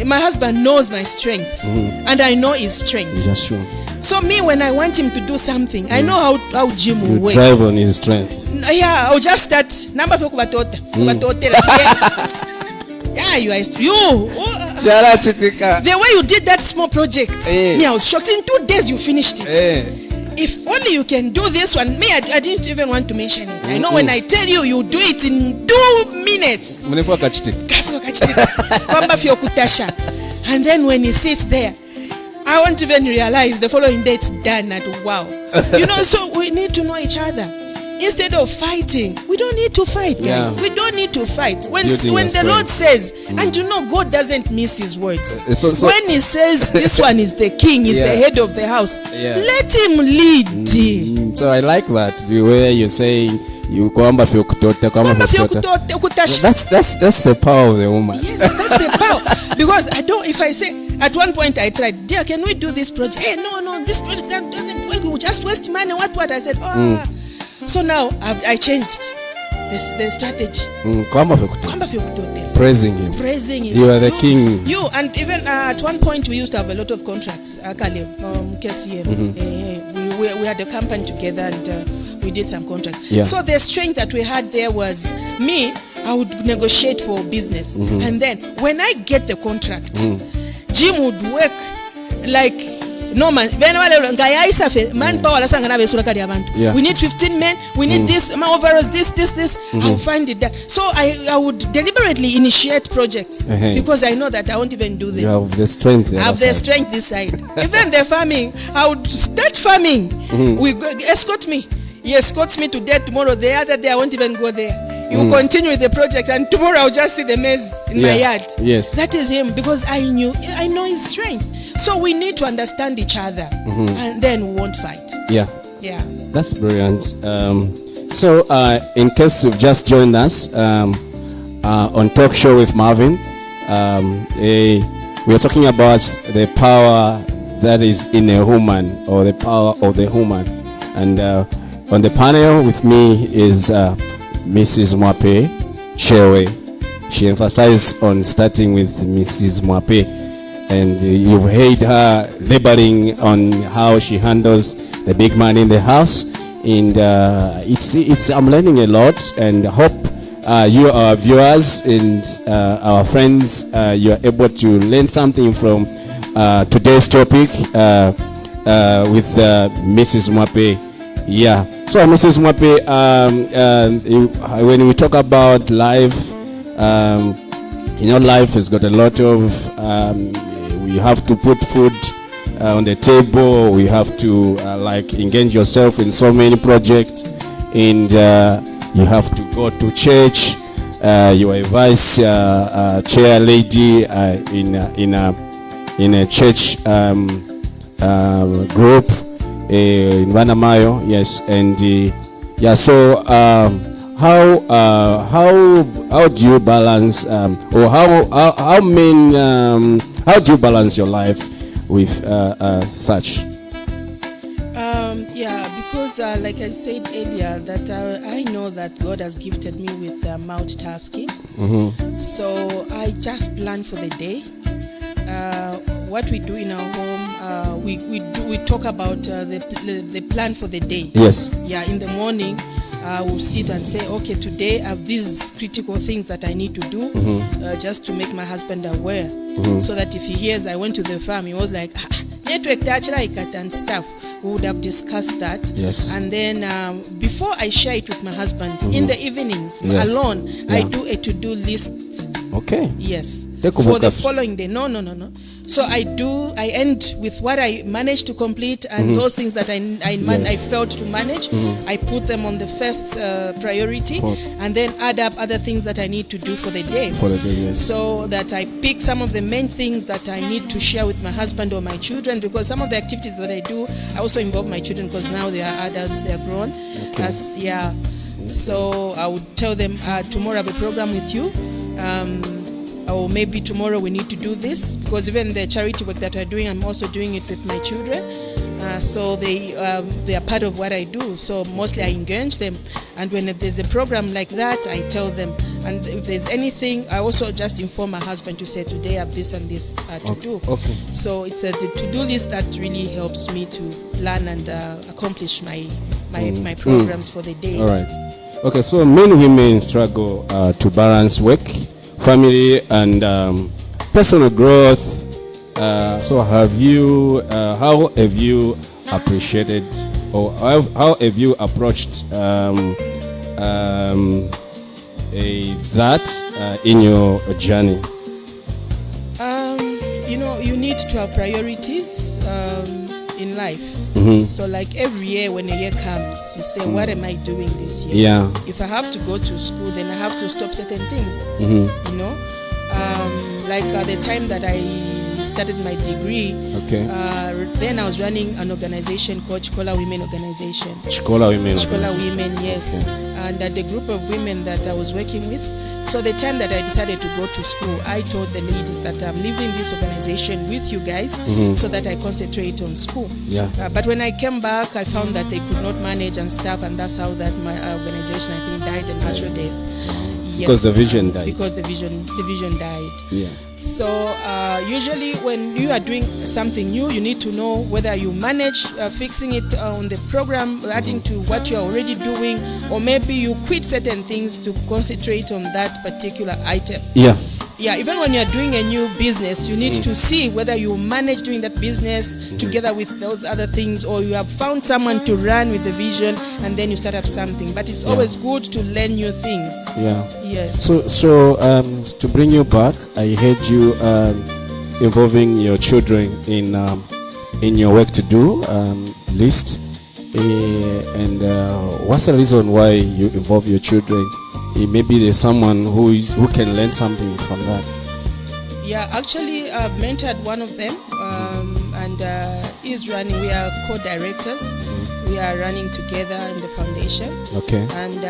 my husband knows my strength, and I know his strength. That's true. So me, when I want him to do something, I know how Jim will work. Drive on his strength. Yeah, I'll just start. Number four, yeah, you. The way you did that small project, me, I was shocked. In 2 days, you finished it. If only you can do this one. Me, I didn't even want to mention it. I know when I tell you, you do it in 2 minutes. And then when he sits there, I won't even realize the following day it's done at wow. You know, so we need to know each other. Instead of fighting, we don't need to fight, guys. We don't need to fight. When the Lord says, and you know, God doesn't miss his words. So when he says this one is the king, is the head of the house, let him lead. So I like that view where you're saying you kwamba That's the power of the woman. Yes, that's the power. Because if I say, at one point I tried, dear, can we do this project? Hey, no, this project doesn't work. We just waste money. What? I said, So now I changed the strategy. Praising him. You are the king. You, and even at one point we used to have a lot of contracts. We had a company together and we did some contracts. Yeah. So the strength that we had there was me, I would negotiate for business. And then when I get the contract, Jim would work like no man. Manpower. We need 15 men. We need this. Overalls. This. I'll find it there. So I would deliberately initiate projects because I know that I won't even do them. You have the strength. I have the strength this side. Even the farming, I would start farming. Escort me. He escorts me to there tomorrow. The other day I won't even go there. You continue with the project, and tomorrow I'll just see the maize in my yard. Yes, that is him, because I know his strength. So we need to understand each other, and then we won't fight. Yeah, that's brilliant. So in case you've just joined us on Talkshow with Marvin, we are talking about the power that is in a woman, or the power of the woman. And on the panel with me is Mrs. Mwape Chewe. She emphasized on starting with Mrs. Mwape, and you've heard her laboring on how she handles the big man in the house. And it's I'm learning a lot, and hope you, our viewers and our friends, you are able to learn something from today's topic with Mrs. Mwape. Yeah. So Mrs. Mwape, when we talk about life, life has got a lot of, we have to put food on the table. We have to engage yourself in so many projects, and you have to go to church. You are a vice chair lady in a church group in Vanamayo, yes, and so how do you balance, or how do you balance your life with such? Because like I said earlier, that I know that God has gifted me with multitasking. So I just plan for the day. what we do in our home, we talk about the plan for the day. Yes. Yeah, in the morning, we'll sit and say, okay, today I have these critical things that I need to do, just to make my husband aware, so that if he hears I went to the farm, he was like, network touch like it and stuff. We would have discussed that. Yes. And then before I share it with my husband, in the evenings, alone, I do a to-do list. Okay. Yes. For the following day. No. So I end with what I managed to complete, and those things that I failed to manage, I put them on the first priority, and then add up other things that I need to do for the day. Yes. So that I pick some of the main things that I need to share with my husband or my children, because some of the activities that I do, I also involve my children, because now they are adults, they are grown. Okay. So I would tell them, tomorrow I have a program with you. Or maybe tomorrow we need to do this, because even the charity work that we're doing, I'm also doing it with my children. So they are part of what I do. So mostly I engage them, and when there's a program like that, I tell them. And if there's anything, I also just inform my husband to say, today I have this and this to do. Okay. So it's the to-do list that really helps me to plan and accomplish my programs for the day. All right. Okay, so many women struggle to balance work, family, and personal growth. So how have you appreciated, or how have you approached that in your journey? You need to have priorities in life. So like every year when a year comes, you say, what am I doing this year? Yeah. If I have to go to school, then I have to stop certain things. Like the time that I started my degree, then I was running an organization called Chikola Women Organization. Chikola Women, yes. Okay. And the group of women that I was working with, so the time that I decided to go to school, I told the ladies that I'm leaving this organization with you guys, so that I concentrate on school. Yeah. But when I came back, I found that they could not manage and stuff, and that's how that my organization, I think, died a natural death. Yes. Because the vision died. Because the vision died. Yeah. So usually when you are doing something new, you need to know whether you manage fixing it on the program, adding to what you are already doing, or maybe you quit certain things to concentrate on that particular item. Yeah, even when you're doing a new business, you need to see whether you manage doing that business together with those other things, or you have found someone to run with the vision, and then you start up something. But it's always good to learn new things. Yeah. Yes. So to bring you back, I heard you involving your children in your work to do list. And what's the reason why you involve your children? Maybe there's someone who can learn something from that. Yeah, actually I've mentored one of them, and he's running. We are co-directors. We are running together in the foundation. Okay. And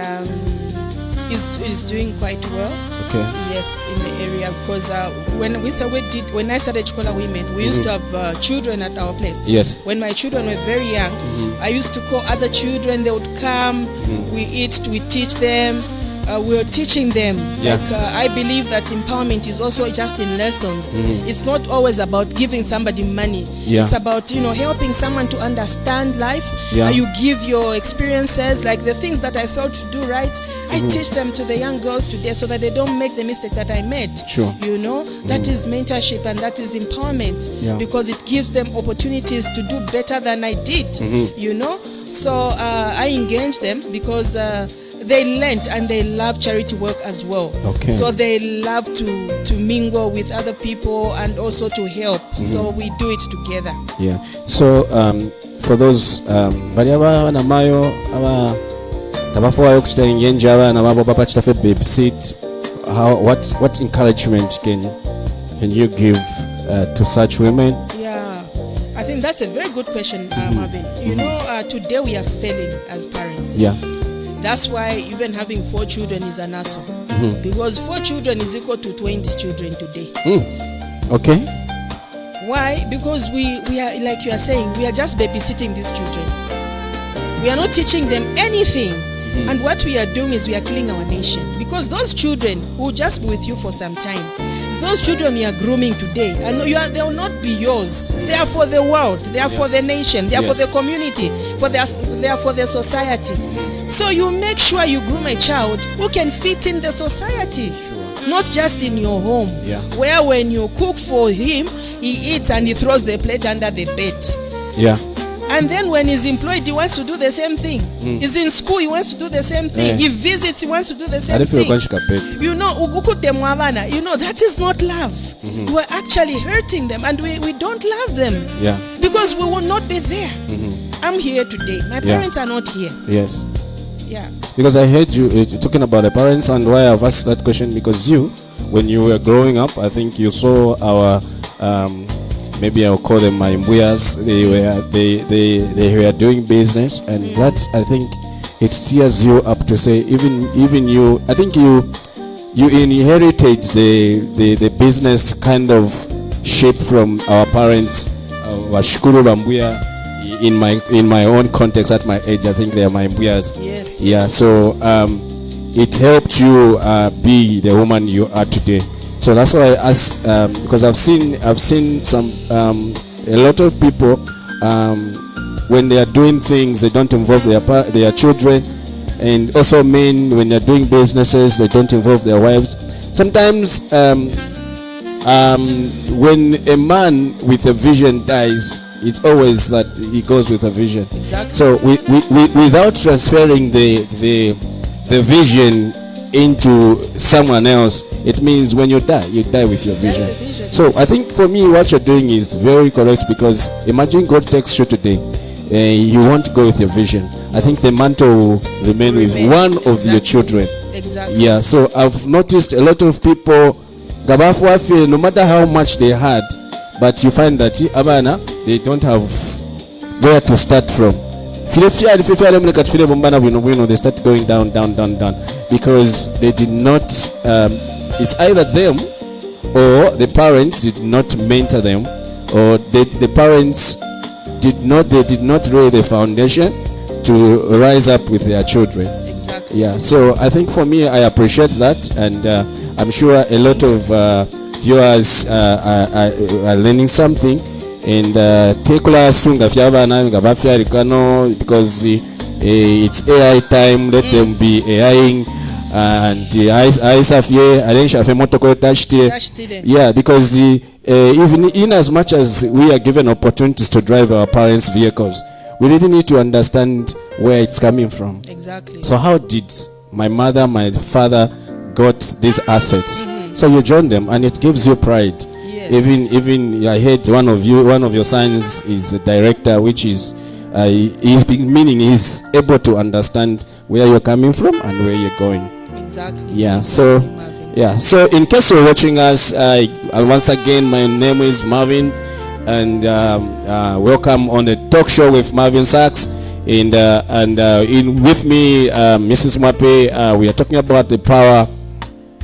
he's doing quite well. Okay. Yes, in the area, because when I started Chikola Women, we used to have children at our place. Yes. When my children were very young, I used to call other children. They would come. We eat. We teach them. We're teaching them. Yeah. Like, I believe that empowerment is also just in lessons. It's not always about giving somebody money. Yeah. It's about helping someone to understand life. Yeah. You give your experiences, like the things that I failed to do right. I teach them to the young girls today, so that they don't make the mistake that I made. Sure. That is mentorship, and that is empowerment. Yeah. Because it gives them opportunities to do better than I did. So I engage them because they learned, and they love charity work as well. Okay. So they love to mingle with other people and also to help. So we do it together. Yeah. So for those bali abana mayo aba tabafuayo kuchita ingenje abana babo papa chitafe babysit, what encouragement can you give to such women? Yeah, I think that's a very good question, Marvin. Today we are failing as parents. Yeah. That's why even having 4 children is an hassle. Because 4 children is equal to 20 children today. Okay. Why? Because we are, like you are saying, we are just babysitting these children. We are not teaching them anything. And what we are doing is we are killing our nation. Because those children will just be with you for some time. those children you are grooming today, and they will not be yours. They are for the world. They are for the nation. They are for the community. They are for the society. So you make sure you groom a child who can fit in the society. Not just in your home, where when you cook for him, he eats and he throws the plate under the bed. Yeah. And then when he's employed, he wants to do the same thing. He's in school, he wants to do the same thing. He visits, he wants to do the same thing. You know, that is not love. You are actually hurting them, and we don't love them. Yeah. Because we will not be there. I'm here today. My parents are not here. Yes. Yeah. Because I heard you talking about the parents, and why I've asked that question, because when you were growing up, I think you saw our maybe I'll call them my mbuyas. They were doing business, and that, I think, it steers you up to say, even you, I think you inherited the business kind of shape from our parents. Washukuru Bambuya. In my own context, at my age, I think they are my mbuyas. Yes. Yeah. So it helped you be the woman you are today. So that's why I asked, because I've seen some a lot of people when they are doing things, they don't involve their children, and also men, when they're doing businesses, they don't involve their wives. Sometimes when a man with a vision dies, it's always that he goes with a vision. Exactly. So without transferring the vision into someone else, it means when you die with your vision. So I think for me, what you're doing is very correct, because imagine God takes you today, you won't go with your vision. I think the mantle will remain with one of your children. Exactly. Yeah. So I've noticed a lot of people, no matter how much they had, but you find that they don't have where to start from. They start going down, because they did not, it's either them or the parents did not mentor them, or the parents did not lay the foundation to rise up with their children. Exactly. Yeah. So I think for me, I appreciate that, and I'm sure a lot of viewers are learning something. And take sunga fyabana ngabafyarikano, because it's AI time. Let them be AIing, and yeah, because even in as much as we are given opportunities to drive our parents' vehicles, we really need to understand where it's coming from. Exactly. So how did my mother, my father got these assets? So you join them, and it gives you pride. Even I heard one of your sons is a director, which is meaning he's able to understand where you're coming from and where you're going. Exactly. Yeah. So in case you're watching us, once again, my name is Marvin, and welcome on the talk show with Marvinsax, and with me, Mrs. Mwape. We are talking about the power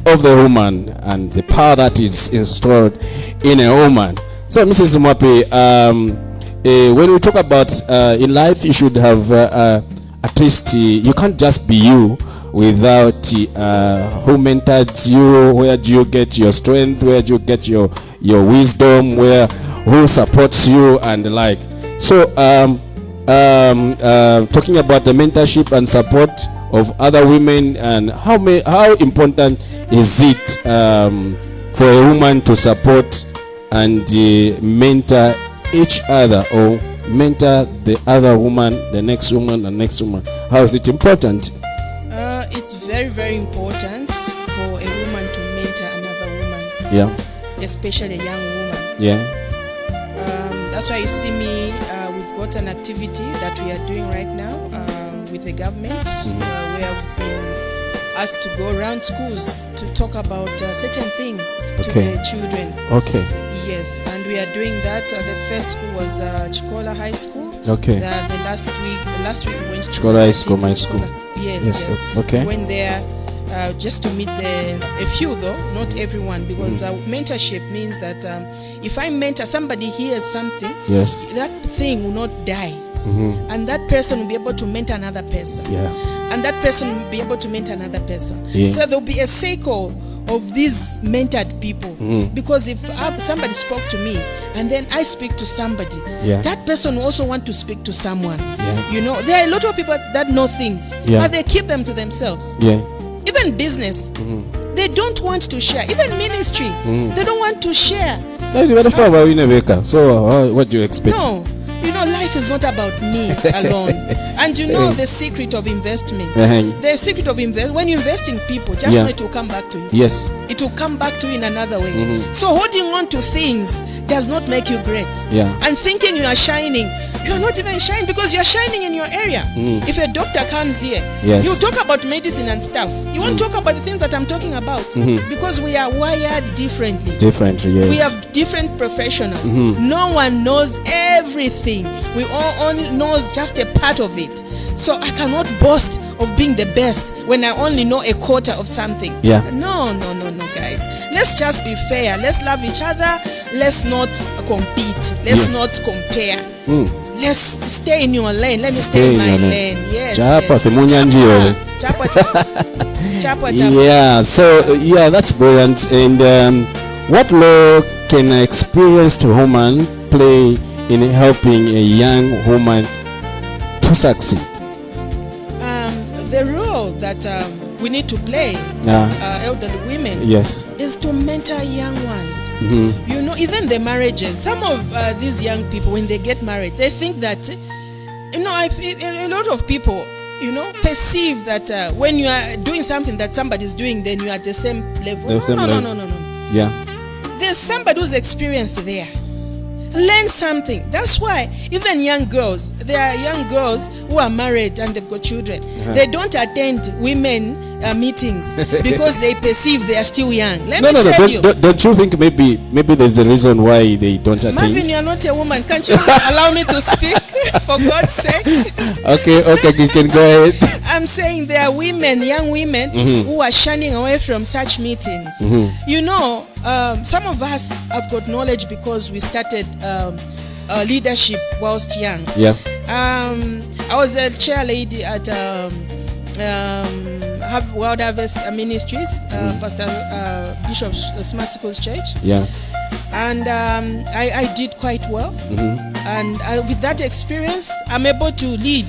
of the woman and the power that is installed in a woman. So Mrs. Mwape, when we talk about in life, you should have at least you can't just be you without who mentored you. Where do you get your strength? Where do you get your wisdom? Who supports you and the like? So talking about the mentorship and support of other women, and how important is it for a woman to support and mentor each other, or mentor the other woman, the next woman, the next woman? How is it important? It's very, very important for a woman to mentor another woman. Yeah. Especially a young woman. Yeah. That's why you see me. We've got an activity that we are doing right now with the government, where we've been asked to go around schools to talk about certain things to the children. Okay. Yes, and we are doing that. The first school was Chikola High School. Okay. The last week we went to Chikola High School, my school. Yes. Okay. We went there just to meet a few, though, not everyone, because mentorship means that if I mentor somebody hears something, yes, that thing will not die. and that person will be able to mentor another person, and that person will be able to mentor another person. So there'll be a cycle of these mentored people, because if somebody spoke to me and then I speak to somebody, that person will also want to speak to someone. You know, there are a lot of people that know things, but they keep them to themselves. Even business, they don't want to share. Even ministry, they don't want to share. So what do you expect? No, you know, life is not about me alone. And you know the secret of investment. The secret of when you invest in people, just know it will come back to you. Yes. It will come back to you in another way. So holding on to things does not make you great. And thinking you are shining, you are not even shining, because you are shining in your area. If a doctor comes here, you talk about medicine and stuff. You won't talk about the things that I'm talking about, because we are wired differently. We have different professionals. No one knows everything. We all only knows just a part of it. So I cannot boast of being the best when I only know a quarter of something. No, guys. Let's just be fair. Let's love each other. Let's not compete. Let's not compare. Let's stay in your lane. Let me stay in my lane. Yes. Chapa. Yeah. So that's brilliant. And what role can an experienced woman play in helping a young woman to succeed? The role that we need to play as elderly women is to mentor young ones. You know, even the marriages. Some of these young people, when they get married, they think that, you know, a lot of people, you know, perceive that when you are doing something that somebody's doing, then you are at the same level. No. There's somebody who's experienced there. Learn something. That's why even young girls, there are young girls who are married and they've got children. They don't attend women meetings because they perceive they are still young. Let me tell you. Don't you think maybe there's a reason why they don't attend? Marvin, you're not a woman. Can't you allow me to speak? For God's sake. Okay, you can go ahead. I'm saying there are women, young women, who are shunning away from such meetings. You know, some of us have got knowledge because we started leadership whilst young. I was a chair lady at World Harvest Ministries, Pastor Bishop Smasiko's church. And I did quite well. And with that experience, I'm able to lead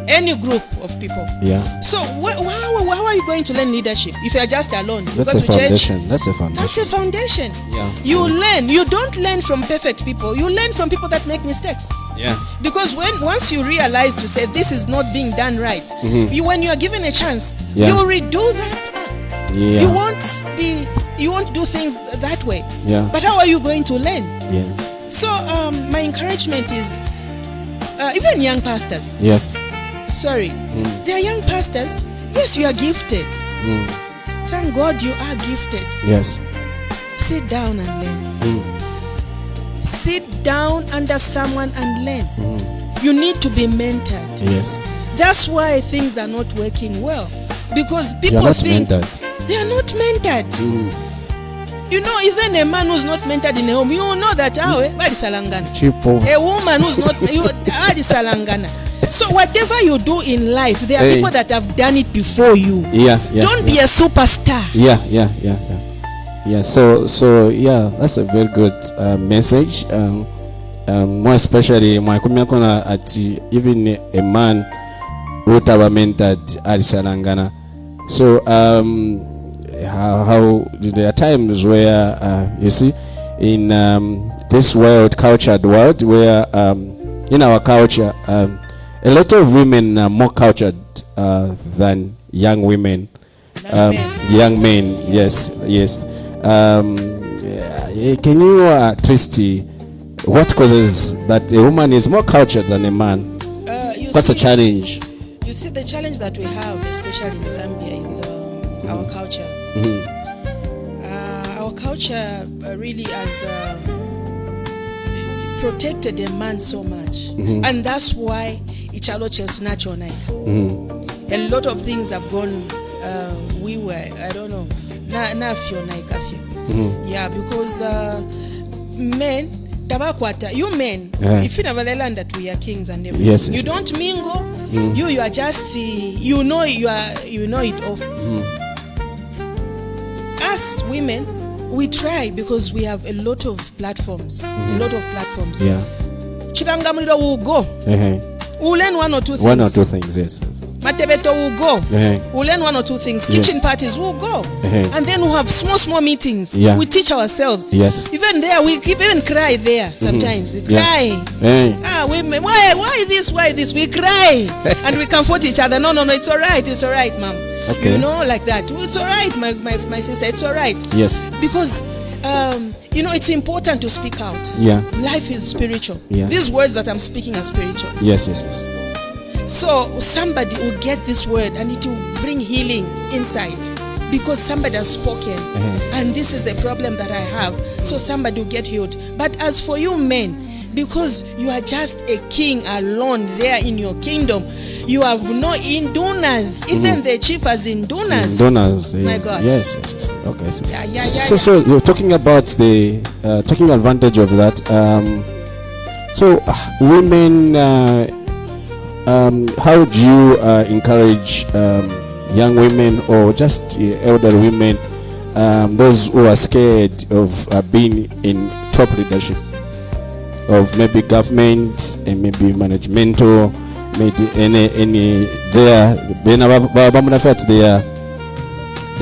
any group of people. So how are you going to learn leadership if you are just alone? You That's a foundation. That's a foundation. You learn. You don't learn from perfect people. You learn from people that make mistakes. Because once you realize to say this is not being done right, when you are given a chance, you redo that act. You won't do things that way. But how are you going to learn? So my encouragement is even young pastors. They are young pastors. Yes, you are gifted. Thank God you are gifted. Sit down and learn. Sit down under someone and learn. You need to be mentored. That's why things are not working well, because people think they are not mentored. You know, even a man who's not mentored in a home, you know that a woman who's not salangana. So whatever you do in life, there are people that have done it before you. Don't be a superstar. So that's a very good message. More especially my community at even a man who have mentored Salangana. So how there are times where you see in this world, cultured world, where in our culture a lot of women are more cultured than young women, young men. Yes. Can you Christy, what causes that a woman is more cultured than a man? What's the challenge? You see, the challenge that we have, especially in Zambia, is our culture. Our culture really has protected a man so much, and that's why a lot of things have gone I don't know, because men tabakwata, you men, if you never learn that we are kings and everything, yes, you don't mingle, you are just, you know it all. Us women, we try because we have a lot of platforms, Yeah. Chibangamuliro will go. We'll learn one or two things. Yes. Matebeto will go. We'll learn one or two things. Kitchen parties will go. And then we'll have small meetings. Yeah. We teach ourselves. Yes. Even there, we even cry there sometimes. We cry. Women, why this? We cry. And we comfort each other. No, it's all right. It's all right, ma'am. Okay. You know, like that. It's all right, my sister. It's all right. Yes. Because, it's important to speak out. Yeah. Life is spiritual. Yeah. These words that I'm speaking are spiritual. Yes. So somebody will get this word and it will bring healing inside because somebody has spoken. And this is the problem that I have. So somebody will get healed. But as for you men, because you are just a king alone there in your kingdom, you have no indunas. Even the chief has indunas. Donors. My God. Yes. Okay. So you're talking about the taking advantage of that. Women. How would you encourage young women or just elder women, those who are scared of being in top leadership of maybe government and maybe management or maybe any they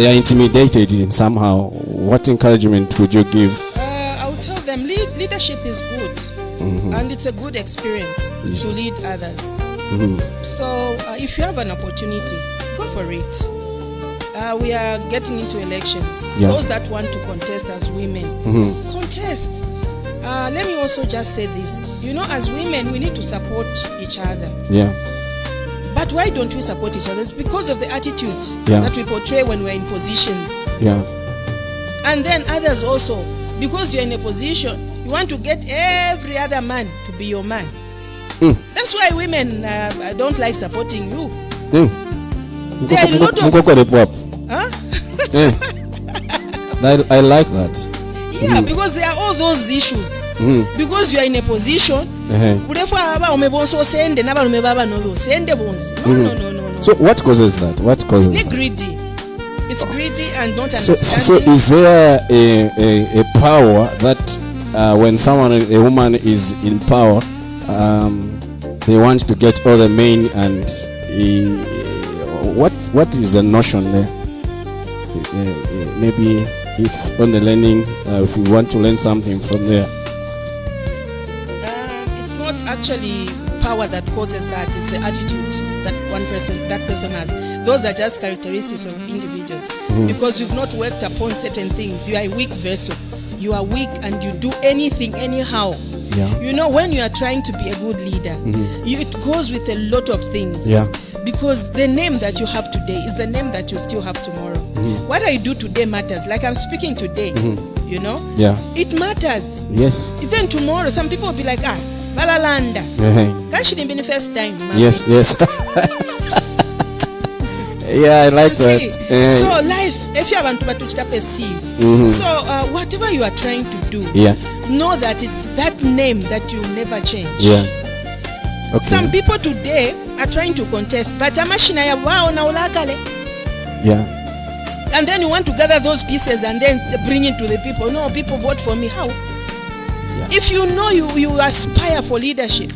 are intimidated in somehow? What encouragement would you give? I would tell them leadership is good, and it's a good experience to lead others. So if you have an opportunity, go for it. We are getting into elections. Those that want to contest as women, contest. Let me also just say this. As women, we need to support each other. Yeah. But why don't we support each other? It's because of the attitude that we portray when we're in positions. Yeah. And then others also, because you're in a position, you want to get every other man to be your man. That's why women don't like supporting you. There are a lot of... I like that. Yeah, because there are all those issues. Because you are in a position. No. So what causes that? They're greedy. It's greedy and not understanding. So is there a power that when a woman is in power, they want to get all the men, and what is the notion there? Maybe if on the learning, if we want to learn something from there. It's not actually power that causes that. It's the attitude that that person has. Those are just characteristics of individuals. Because you've not worked upon certain things. You are a weak vessel. You are weak and you do anything anyhow. Yeah. When you are trying to be a good leader, it goes with a lot of things. Yeah. Because the name that you have today is the name that you still have tomorrow. What I do today matters. Like I'm speaking today, Yeah. It matters. Yes. Even tomorrow, some people will be like, Balalanda. Can't she be the first time? Mami? Yes. Yeah, I like that. So life, if you have to perceive. So whatever you are trying to do, know that it's that name that you never change. Yeah. Okay. Some people today are trying to contest, but and then you want to gather those pieces and then bring it to the people. No, people vote for me. How? Yeah. If you know you aspire for leadership,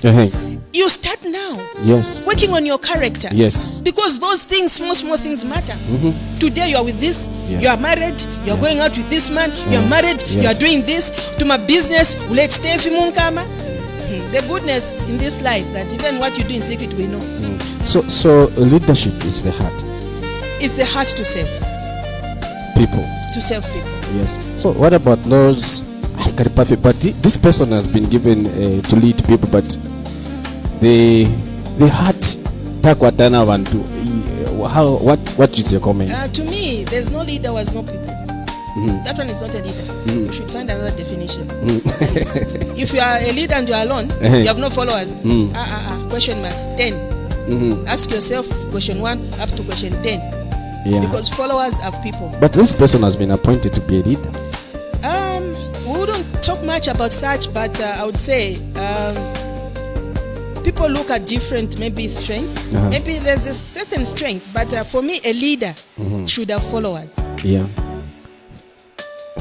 you start now. Yes. Working on your character. Yes. Because those things, small things matter. Today you are with this, you are married, you are going out with this man, you are married, you are doing this, to my business, the goodness in this life that even what you do in secret we know. So leadership is the heart. It's the heart to serve people. To serve people. Yes. So what about those? But this person has been given to lead people, but the heart takwatana bantu. What is your comment? To me, there's no leader was no people. That one is not a leader. You should find another definition. If you are a leader and you are alone, you have no followers. Question marks 10. Ask yourself question 1 up to question 10. Yeah. Because followers have people. But this person has been appointed to be a leader. We wouldn't talk much about such, but I would say people look at different maybe strengths. Maybe there's a certain strength, but for me, a leader should have followers. Yeah.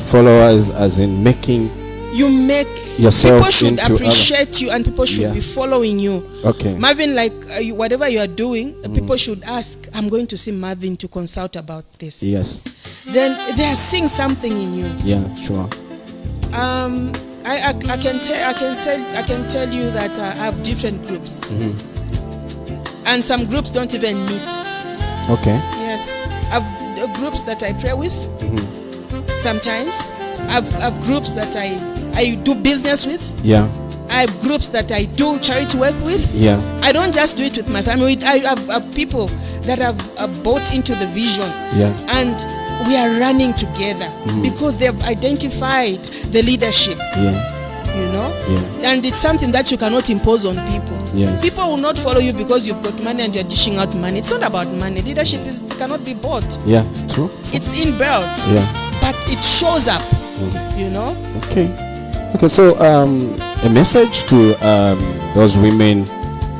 Followers as in making you make yourself people should into appreciate you and people should be following you. Okay. Marvin, like whatever you are doing, people should ask, I'm going to see Marvin to consult about this. Yes. Then they are seeing something in you. Yeah, sure. I can tell you that I have different groups. And some groups don't even meet. Okay. Yes. I have groups that I pray with. Sometimes I've groups that I do business with. Yeah. I have groups that I do charity work with. Yeah. I don't just do it with my family. I have people that have bought into the vision. Yeah. And we are running together because they have identified the leadership. Yeah. You know? Yeah. And it's something that you cannot impose on people. Yes. People will not follow you because you've got money and you're dishing out money. It's not about money. Leadership cannot be bought. Yeah, it's true. It's inbuilt. Yeah. But it shows up. You know? Okay. Okay, so a message to those women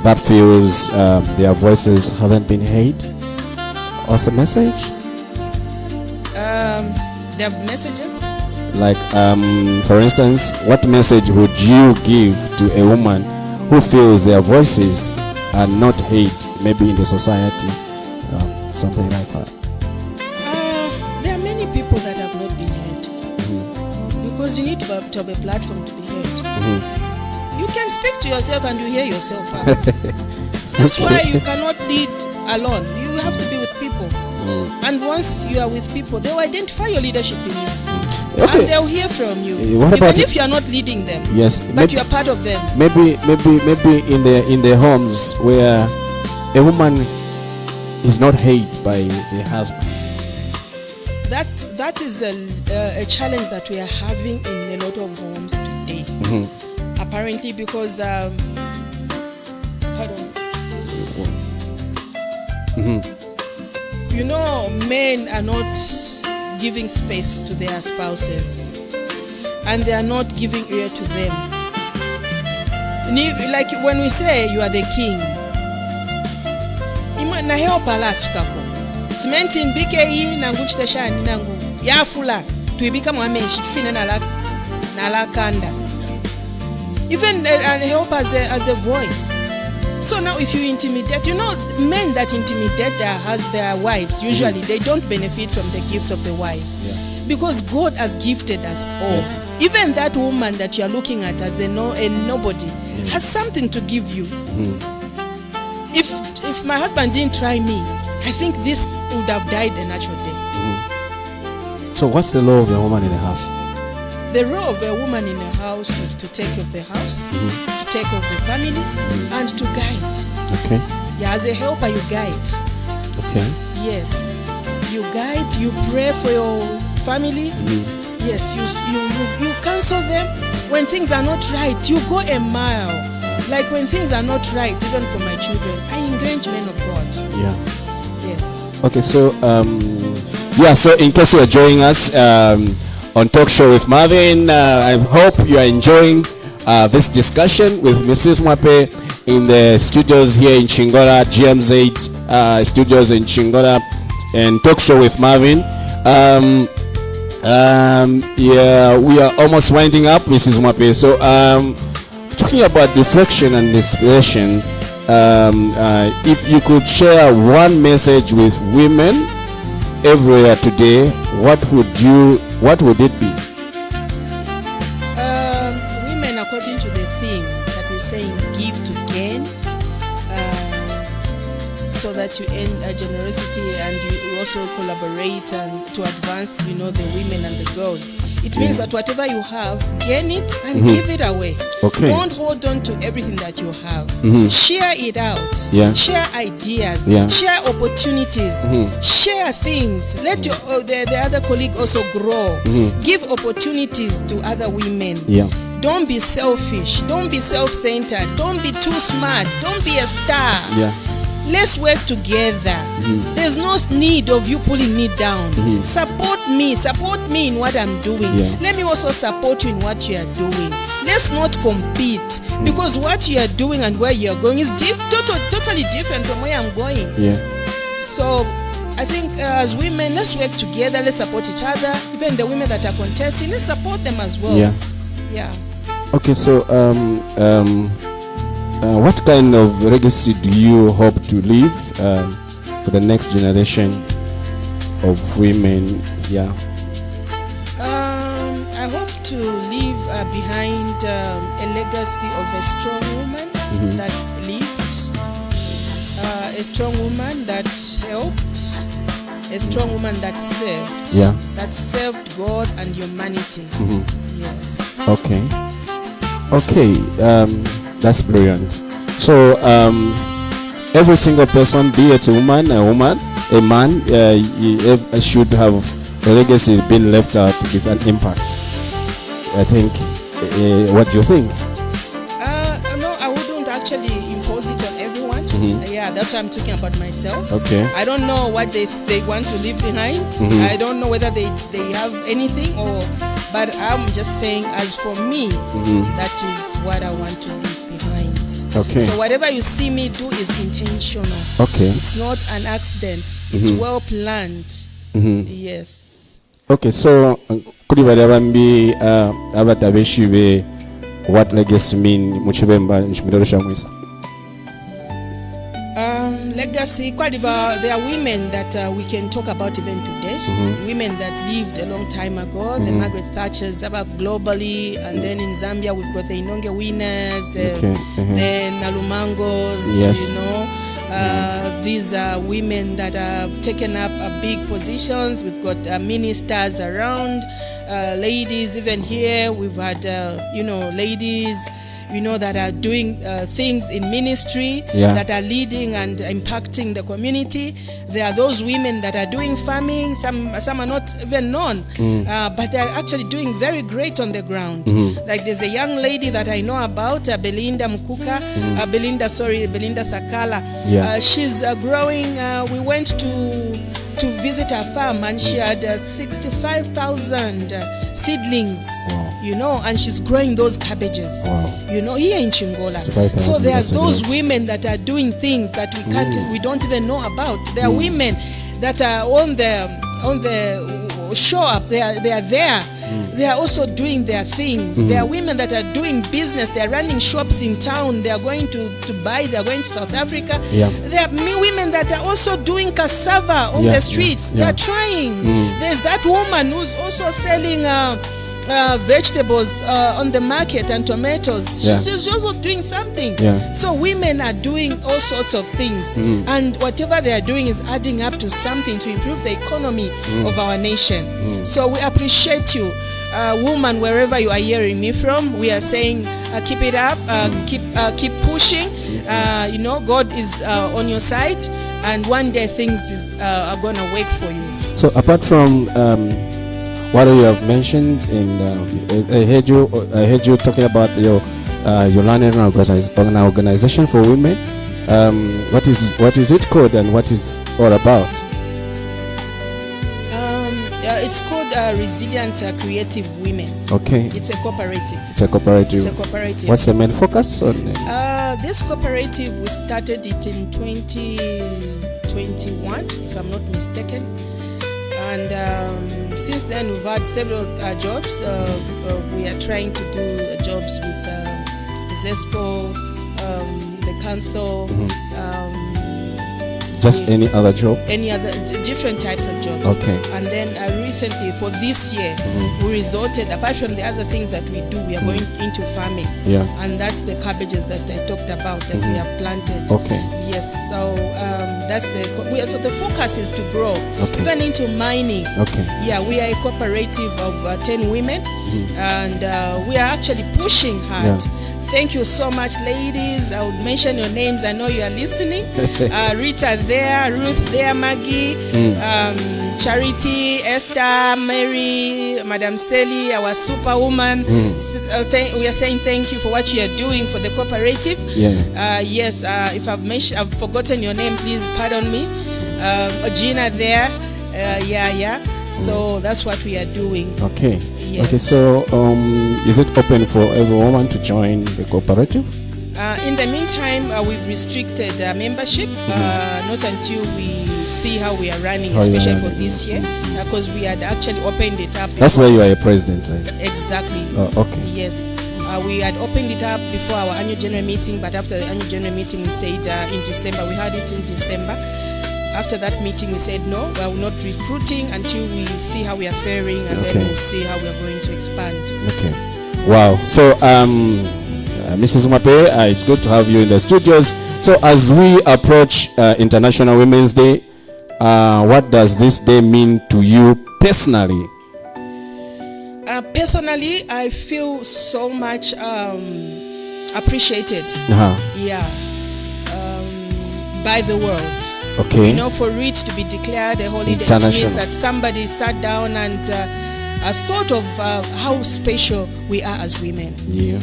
that feels their voices haven't been heard. What's the message? They have messages. Like, for instance, what message would you give to a woman who feels their voices are not heard, maybe in the society, something like that? There are many people that have not been heard because you need to have a platform to be heard. You can speak to yourself and you hear yourself out. That's why you cannot lead alone. You have to be with people. And once you are with people, they will identify your leadership in you. Okay. And they'll hear from you. What Even about if you are not leading them. Yes. But you are part of them. Maybe in the homes where a woman is not heard by the husband. That is a challenge that we are having in a lot of homes today. Apparently because you know, men are not giving space to their spouses and they are not giving ear to them. Like when we say you are the king, na help alasukako cementi BKE nangu chitashani nangu yafula tuibika mwamenshi fina na kanda. Even help as a voice. So now if you intimidate, you know, men that intimidate their wives, usually they don't benefit from the gifts of the wives. Yeah. Because God has gifted us all. Yes. Even that woman that you are looking at as a nobody has something to give you. If my husband didn't try me, I think this would have died a natural death. So what's the role of a woman in the house? The role of a woman in a house is to take care of the house, to take care of the family, and to guide. Okay. Yeah, as a helper, you guide. Okay. Yes, you guide. You pray for your family. Yes, you counsel them when things are not right. You go a mile. Like when things are not right, even for my children, I engage men of God. Yeah. Yes. Okay. So so in case you are joining us on Talkshow with Marvin, I hope you are enjoying this discussion with Mrs. Mwape in the studios here in Chingola, GMZ studios in Chingola, and Talkshow with Marvin. We are almost winding up, Mrs. Mwape. So talking about reflection and inspiration, if you could share one message with women everywhere today, what would it be? Women, according to the theme that is saying give to gain, so that you end generosity and you also collaborate and to advance, the women and the girls. It means that whatever you have, gain it and give it away. Okay. Don't hold on to everything that you have. Share it out. Yeah. Share ideas. Yeah. Share opportunities. Share things. Let the other colleague also grow. Give opportunities to other women. Yeah. Don't be selfish. Don't be self-centered. Don't be too smart. Don't be a star. Yeah. let's work together. There's no need of you pulling me down. Support me in what I'm doing. Let me also support you in what you are doing. Let's not compete, because what you are doing and where you are going is totally different from where I'm going. So I think as women, let's work together, let's support each other. Even the women that are contesting, let's support them as well. Okay, so what kind of legacy do you hope to leave for the next generation of women? I hope to leave behind a legacy of a strong woman that lived, a strong woman that helped, a strong woman that served, that served God and humanity. Yes. Okay, that's brilliant. So every single person, be it a man, a man, should have a legacy being left out with an impact. I think. What do you think? No, I wouldn't actually impose it on everyone. That's why I'm talking about myself. Okay. I don't know what they want to leave behind. I don't know whether they have anything, but I'm just saying, as for me, that is what I want to leave behind. Okay. So whatever you see me do is intentional. Okay. It's not an accident. It's well planned. Yes. Okay, so kuri bali abambi abatabeshibe, what legacy mean muchibemba nchimidoro shamwisa? Legacy, there are women that we can talk about even today. Women that lived a long time ago, the Margaret Thatchers, about globally, and then in Zambia we've got the Inonge winners, the Nalumangos, you know. These are women that have taken up big positions. We've got ministers around, ladies even here. We've had, ladies, that are doing things in ministry, that are leading and impacting the community. There are those women that are doing farming. Some are not even known, but they're actually doing very great on the ground. Like there's a young lady that I know about, Belinda Sakala. She's growing. We went to visit her farm, and she had 65,000 seedlings. And she's growing those cabbages, here in Chingola. So there's those women that are doing things that we don't even know about. There are women that are on the show up. They are there. They are also doing their thing. There are women that are doing business. They are running shops in town. They are going to buy. They are going to South Africa. There are women that are also doing cassava on the streets. They are trying. There's that woman who's also selling vegetables on the market and tomatoes. She's also doing something. So women are doing all sorts of things, and whatever they are doing is adding up to something to improve the economy of our nation. So we appreciate you, woman, wherever you are hearing me from. We are saying keep it up, keep pushing. God is on your side, and one day things are gonna work for you. So apart from what you have mentioned, I heard you talking about your learning organization for women. What is it called, and what is all about? It's called Resilient Creative Women. Okay. It's a cooperative. It's a cooperative. What's the main focus on it? This cooperative, we started it in 2021, if I'm not mistaken. And since then, we've had several jobs. We are trying to do jobs with ZESCO, the council. Just any other job? Any other different types of jobs. Okay. And then recently, for this year, we resorted, apart from the other things that we do, we are going into farming. And that's the cabbages that I talked about that we have planted. Okay. Yes. So so the focus is to grow, even into mining. Okay. Yeah, we are a cooperative of 10 women, and we are actually pushing hard. Thank you so much, ladies. I would mention your names. I know you are listening. Rita there, Ruth there, Maggie, Charity, Esther, Mary, Madam Sally, our superwoman. We are saying thank you for what you are doing for the cooperative. Yes, if I've forgotten your name, please pardon me. Gina there. So that's what we are doing. Okay. Yes. Okay, so is it open for every woman to join the cooperative? In the meantime, we've restricted membership, not until we see how we are running, especially for this year, because we had actually opened it up. That's why you are a president, right? Exactly. Okay. Yes. We had opened it up before our annual general meeting, but after the annual general meeting, we said in December, we had it in December. After that meeting, we said no, we are not recruiting until we see how we are faring, and then we'll see how we are going to expand. Okay. Wow. So, Mrs. Mape, it's good to have you in the studios. So, as we approach International Women's Day, what does this day mean to you personally? Personally, I feel so much appreciated. By the world. Okay. You know, for it to be declared a holiday, it means that somebody sat down and thought of how special we are as women.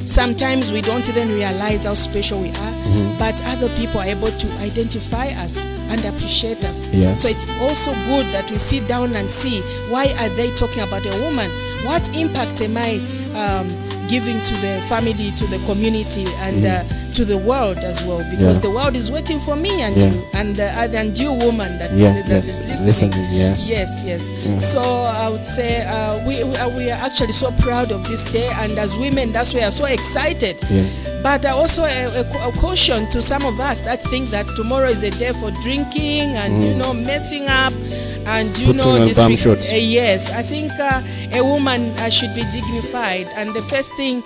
Sometimes we don't even realize how special we are, but other people are able to identify us and appreciate us. So it's also good that we sit down and see, why are they talking about a woman? What impact am I giving to the family, to the community, and to the world as well, because the world is waiting for me and you, and you woman that is listening. Yes. So I would say we are actually so proud of this day, and as women, that's why we are so excited. But also a caution to some of us that think that tomorrow is a day for drinking and messing up and yes, I think a woman should be dignified, and the first thing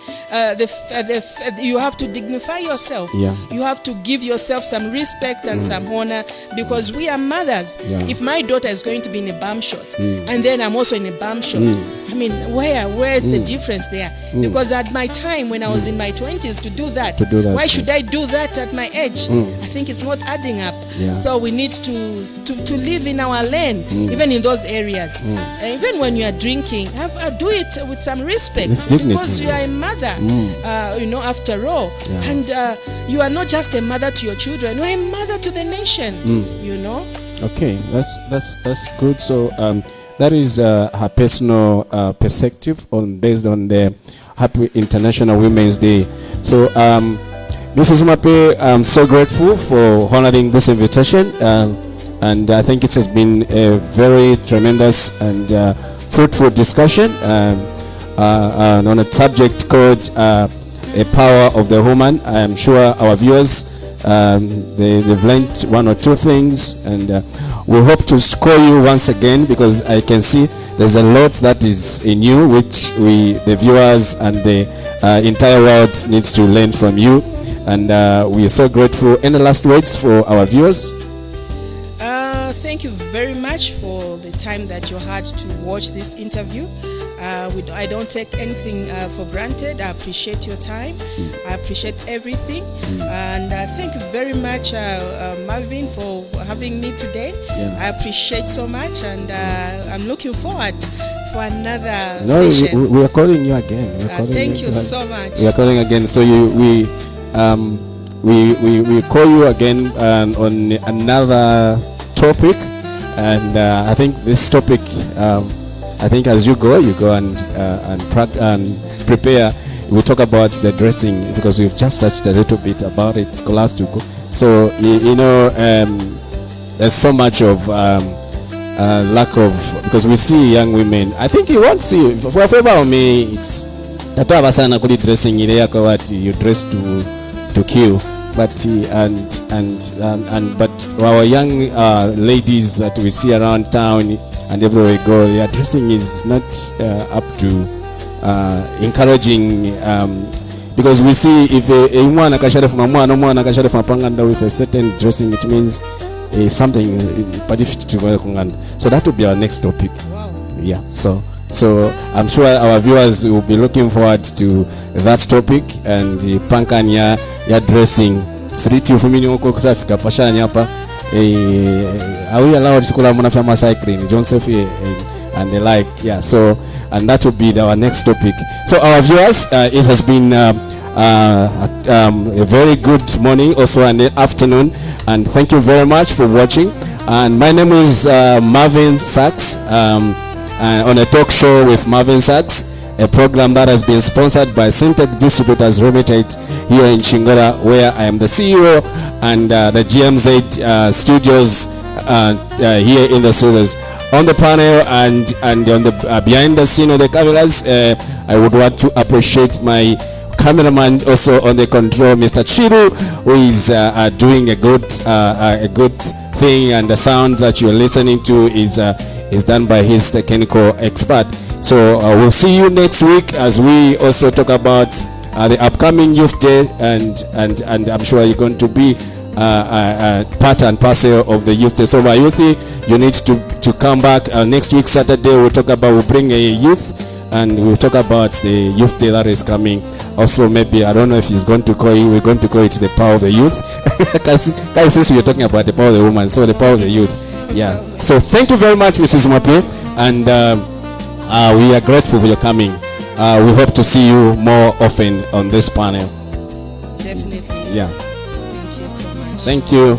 you have to dignify yourself. You have to give yourself some respect and some honor, because we are mothers. If my daughter is going to be in a bum shot and then I'm also in a bum shot, I mean, where's the difference there? Because at my time, when I was in my 20s, to do that, why should I do that at my age? I think it's not adding up. So we need to live in our lane, even in those areas. Even when you are drinking, do it with some respect, because you are a mother, after all. And you are not just a mother to your children, you are a mother to the nation, Okay, that's good. So that is her personal perspective based on the Happy International Women's Day. So, Mrs. Mape, I'm so grateful for honoring this invitation, and I think it has been a very tremendous and fruitful discussion on a subject called a power of the woman. I am sure our viewers they've learned one or two things, and we hope to call you once again, because I can see there's a lot that is in you which the viewers and the entire world needs to learn from you, and we are so grateful. Any last words for our viewers? Thank you very much for the time that you had to watch this interview. I don't take anything for granted. I appreciate your time. I appreciate everything. And thank you very much, Marvin, for having me today. I appreciate so much, and I'm looking forward for another session. We are calling you again. Thank you so much. We are calling again. So we call you again on another topic, and I think this topic, I think as you go and prepare, we'll talk about the dressing, because we've just touched a little bit about it class to go. So there's so much of lack of, because we see young women. I think you won't see for favor me. It's tatoa sana kuli dressing ile yako what you dress to kill. But but our young ladies that we see around town and everywhere we go, their dressing is not up to encouraging, because we see if a woman akashare from mwana mwana akashare from panganda with a certain dressing, it means something to. So that would be our next topic. Wow. So I'm sure our viewers will be looking forward to that topic, and pankanya ya dressing siriti ufumini huko kusafika pashani hapa Are we allowed to call Munafama cycling, Joseph, and the like? Yeah. So, and that will be our next topic. So, our viewers, it has been a very good morning, also an afternoon, and thank you very much for watching. And my name is Marvinsax, on a talk show with Marvinsax, a program that has been sponsored by Syntech Distributors Limited here in Chingora, where I am the CEO, and the GMZ studios here in the studios. On the panel and on the behind the scene of the cameras, I would want to appreciate my cameraman also on the control, Mr. Chiru, who is doing a good thing, and the sound that you're listening to is done by his technical expert. So we'll see you next week as we also talk about the upcoming Youth Day, and I'm sure you're going to be part and parcel of the Youth Day. So my youthie, you need to come back next week Saturday. We'll bring a youth, and we'll talk about the Youth Day that is coming. Also, maybe I don't know if he's going to call it. We're going to call it the power of the youth. Guys, since we're talking about the power of the woman, so the power of the youth. Yeah. So thank you very much, Mrs. Mwape, and we are grateful for your coming. We hope to see you more often on this panel. Definitely. Yeah. Thank you so much. Thank you.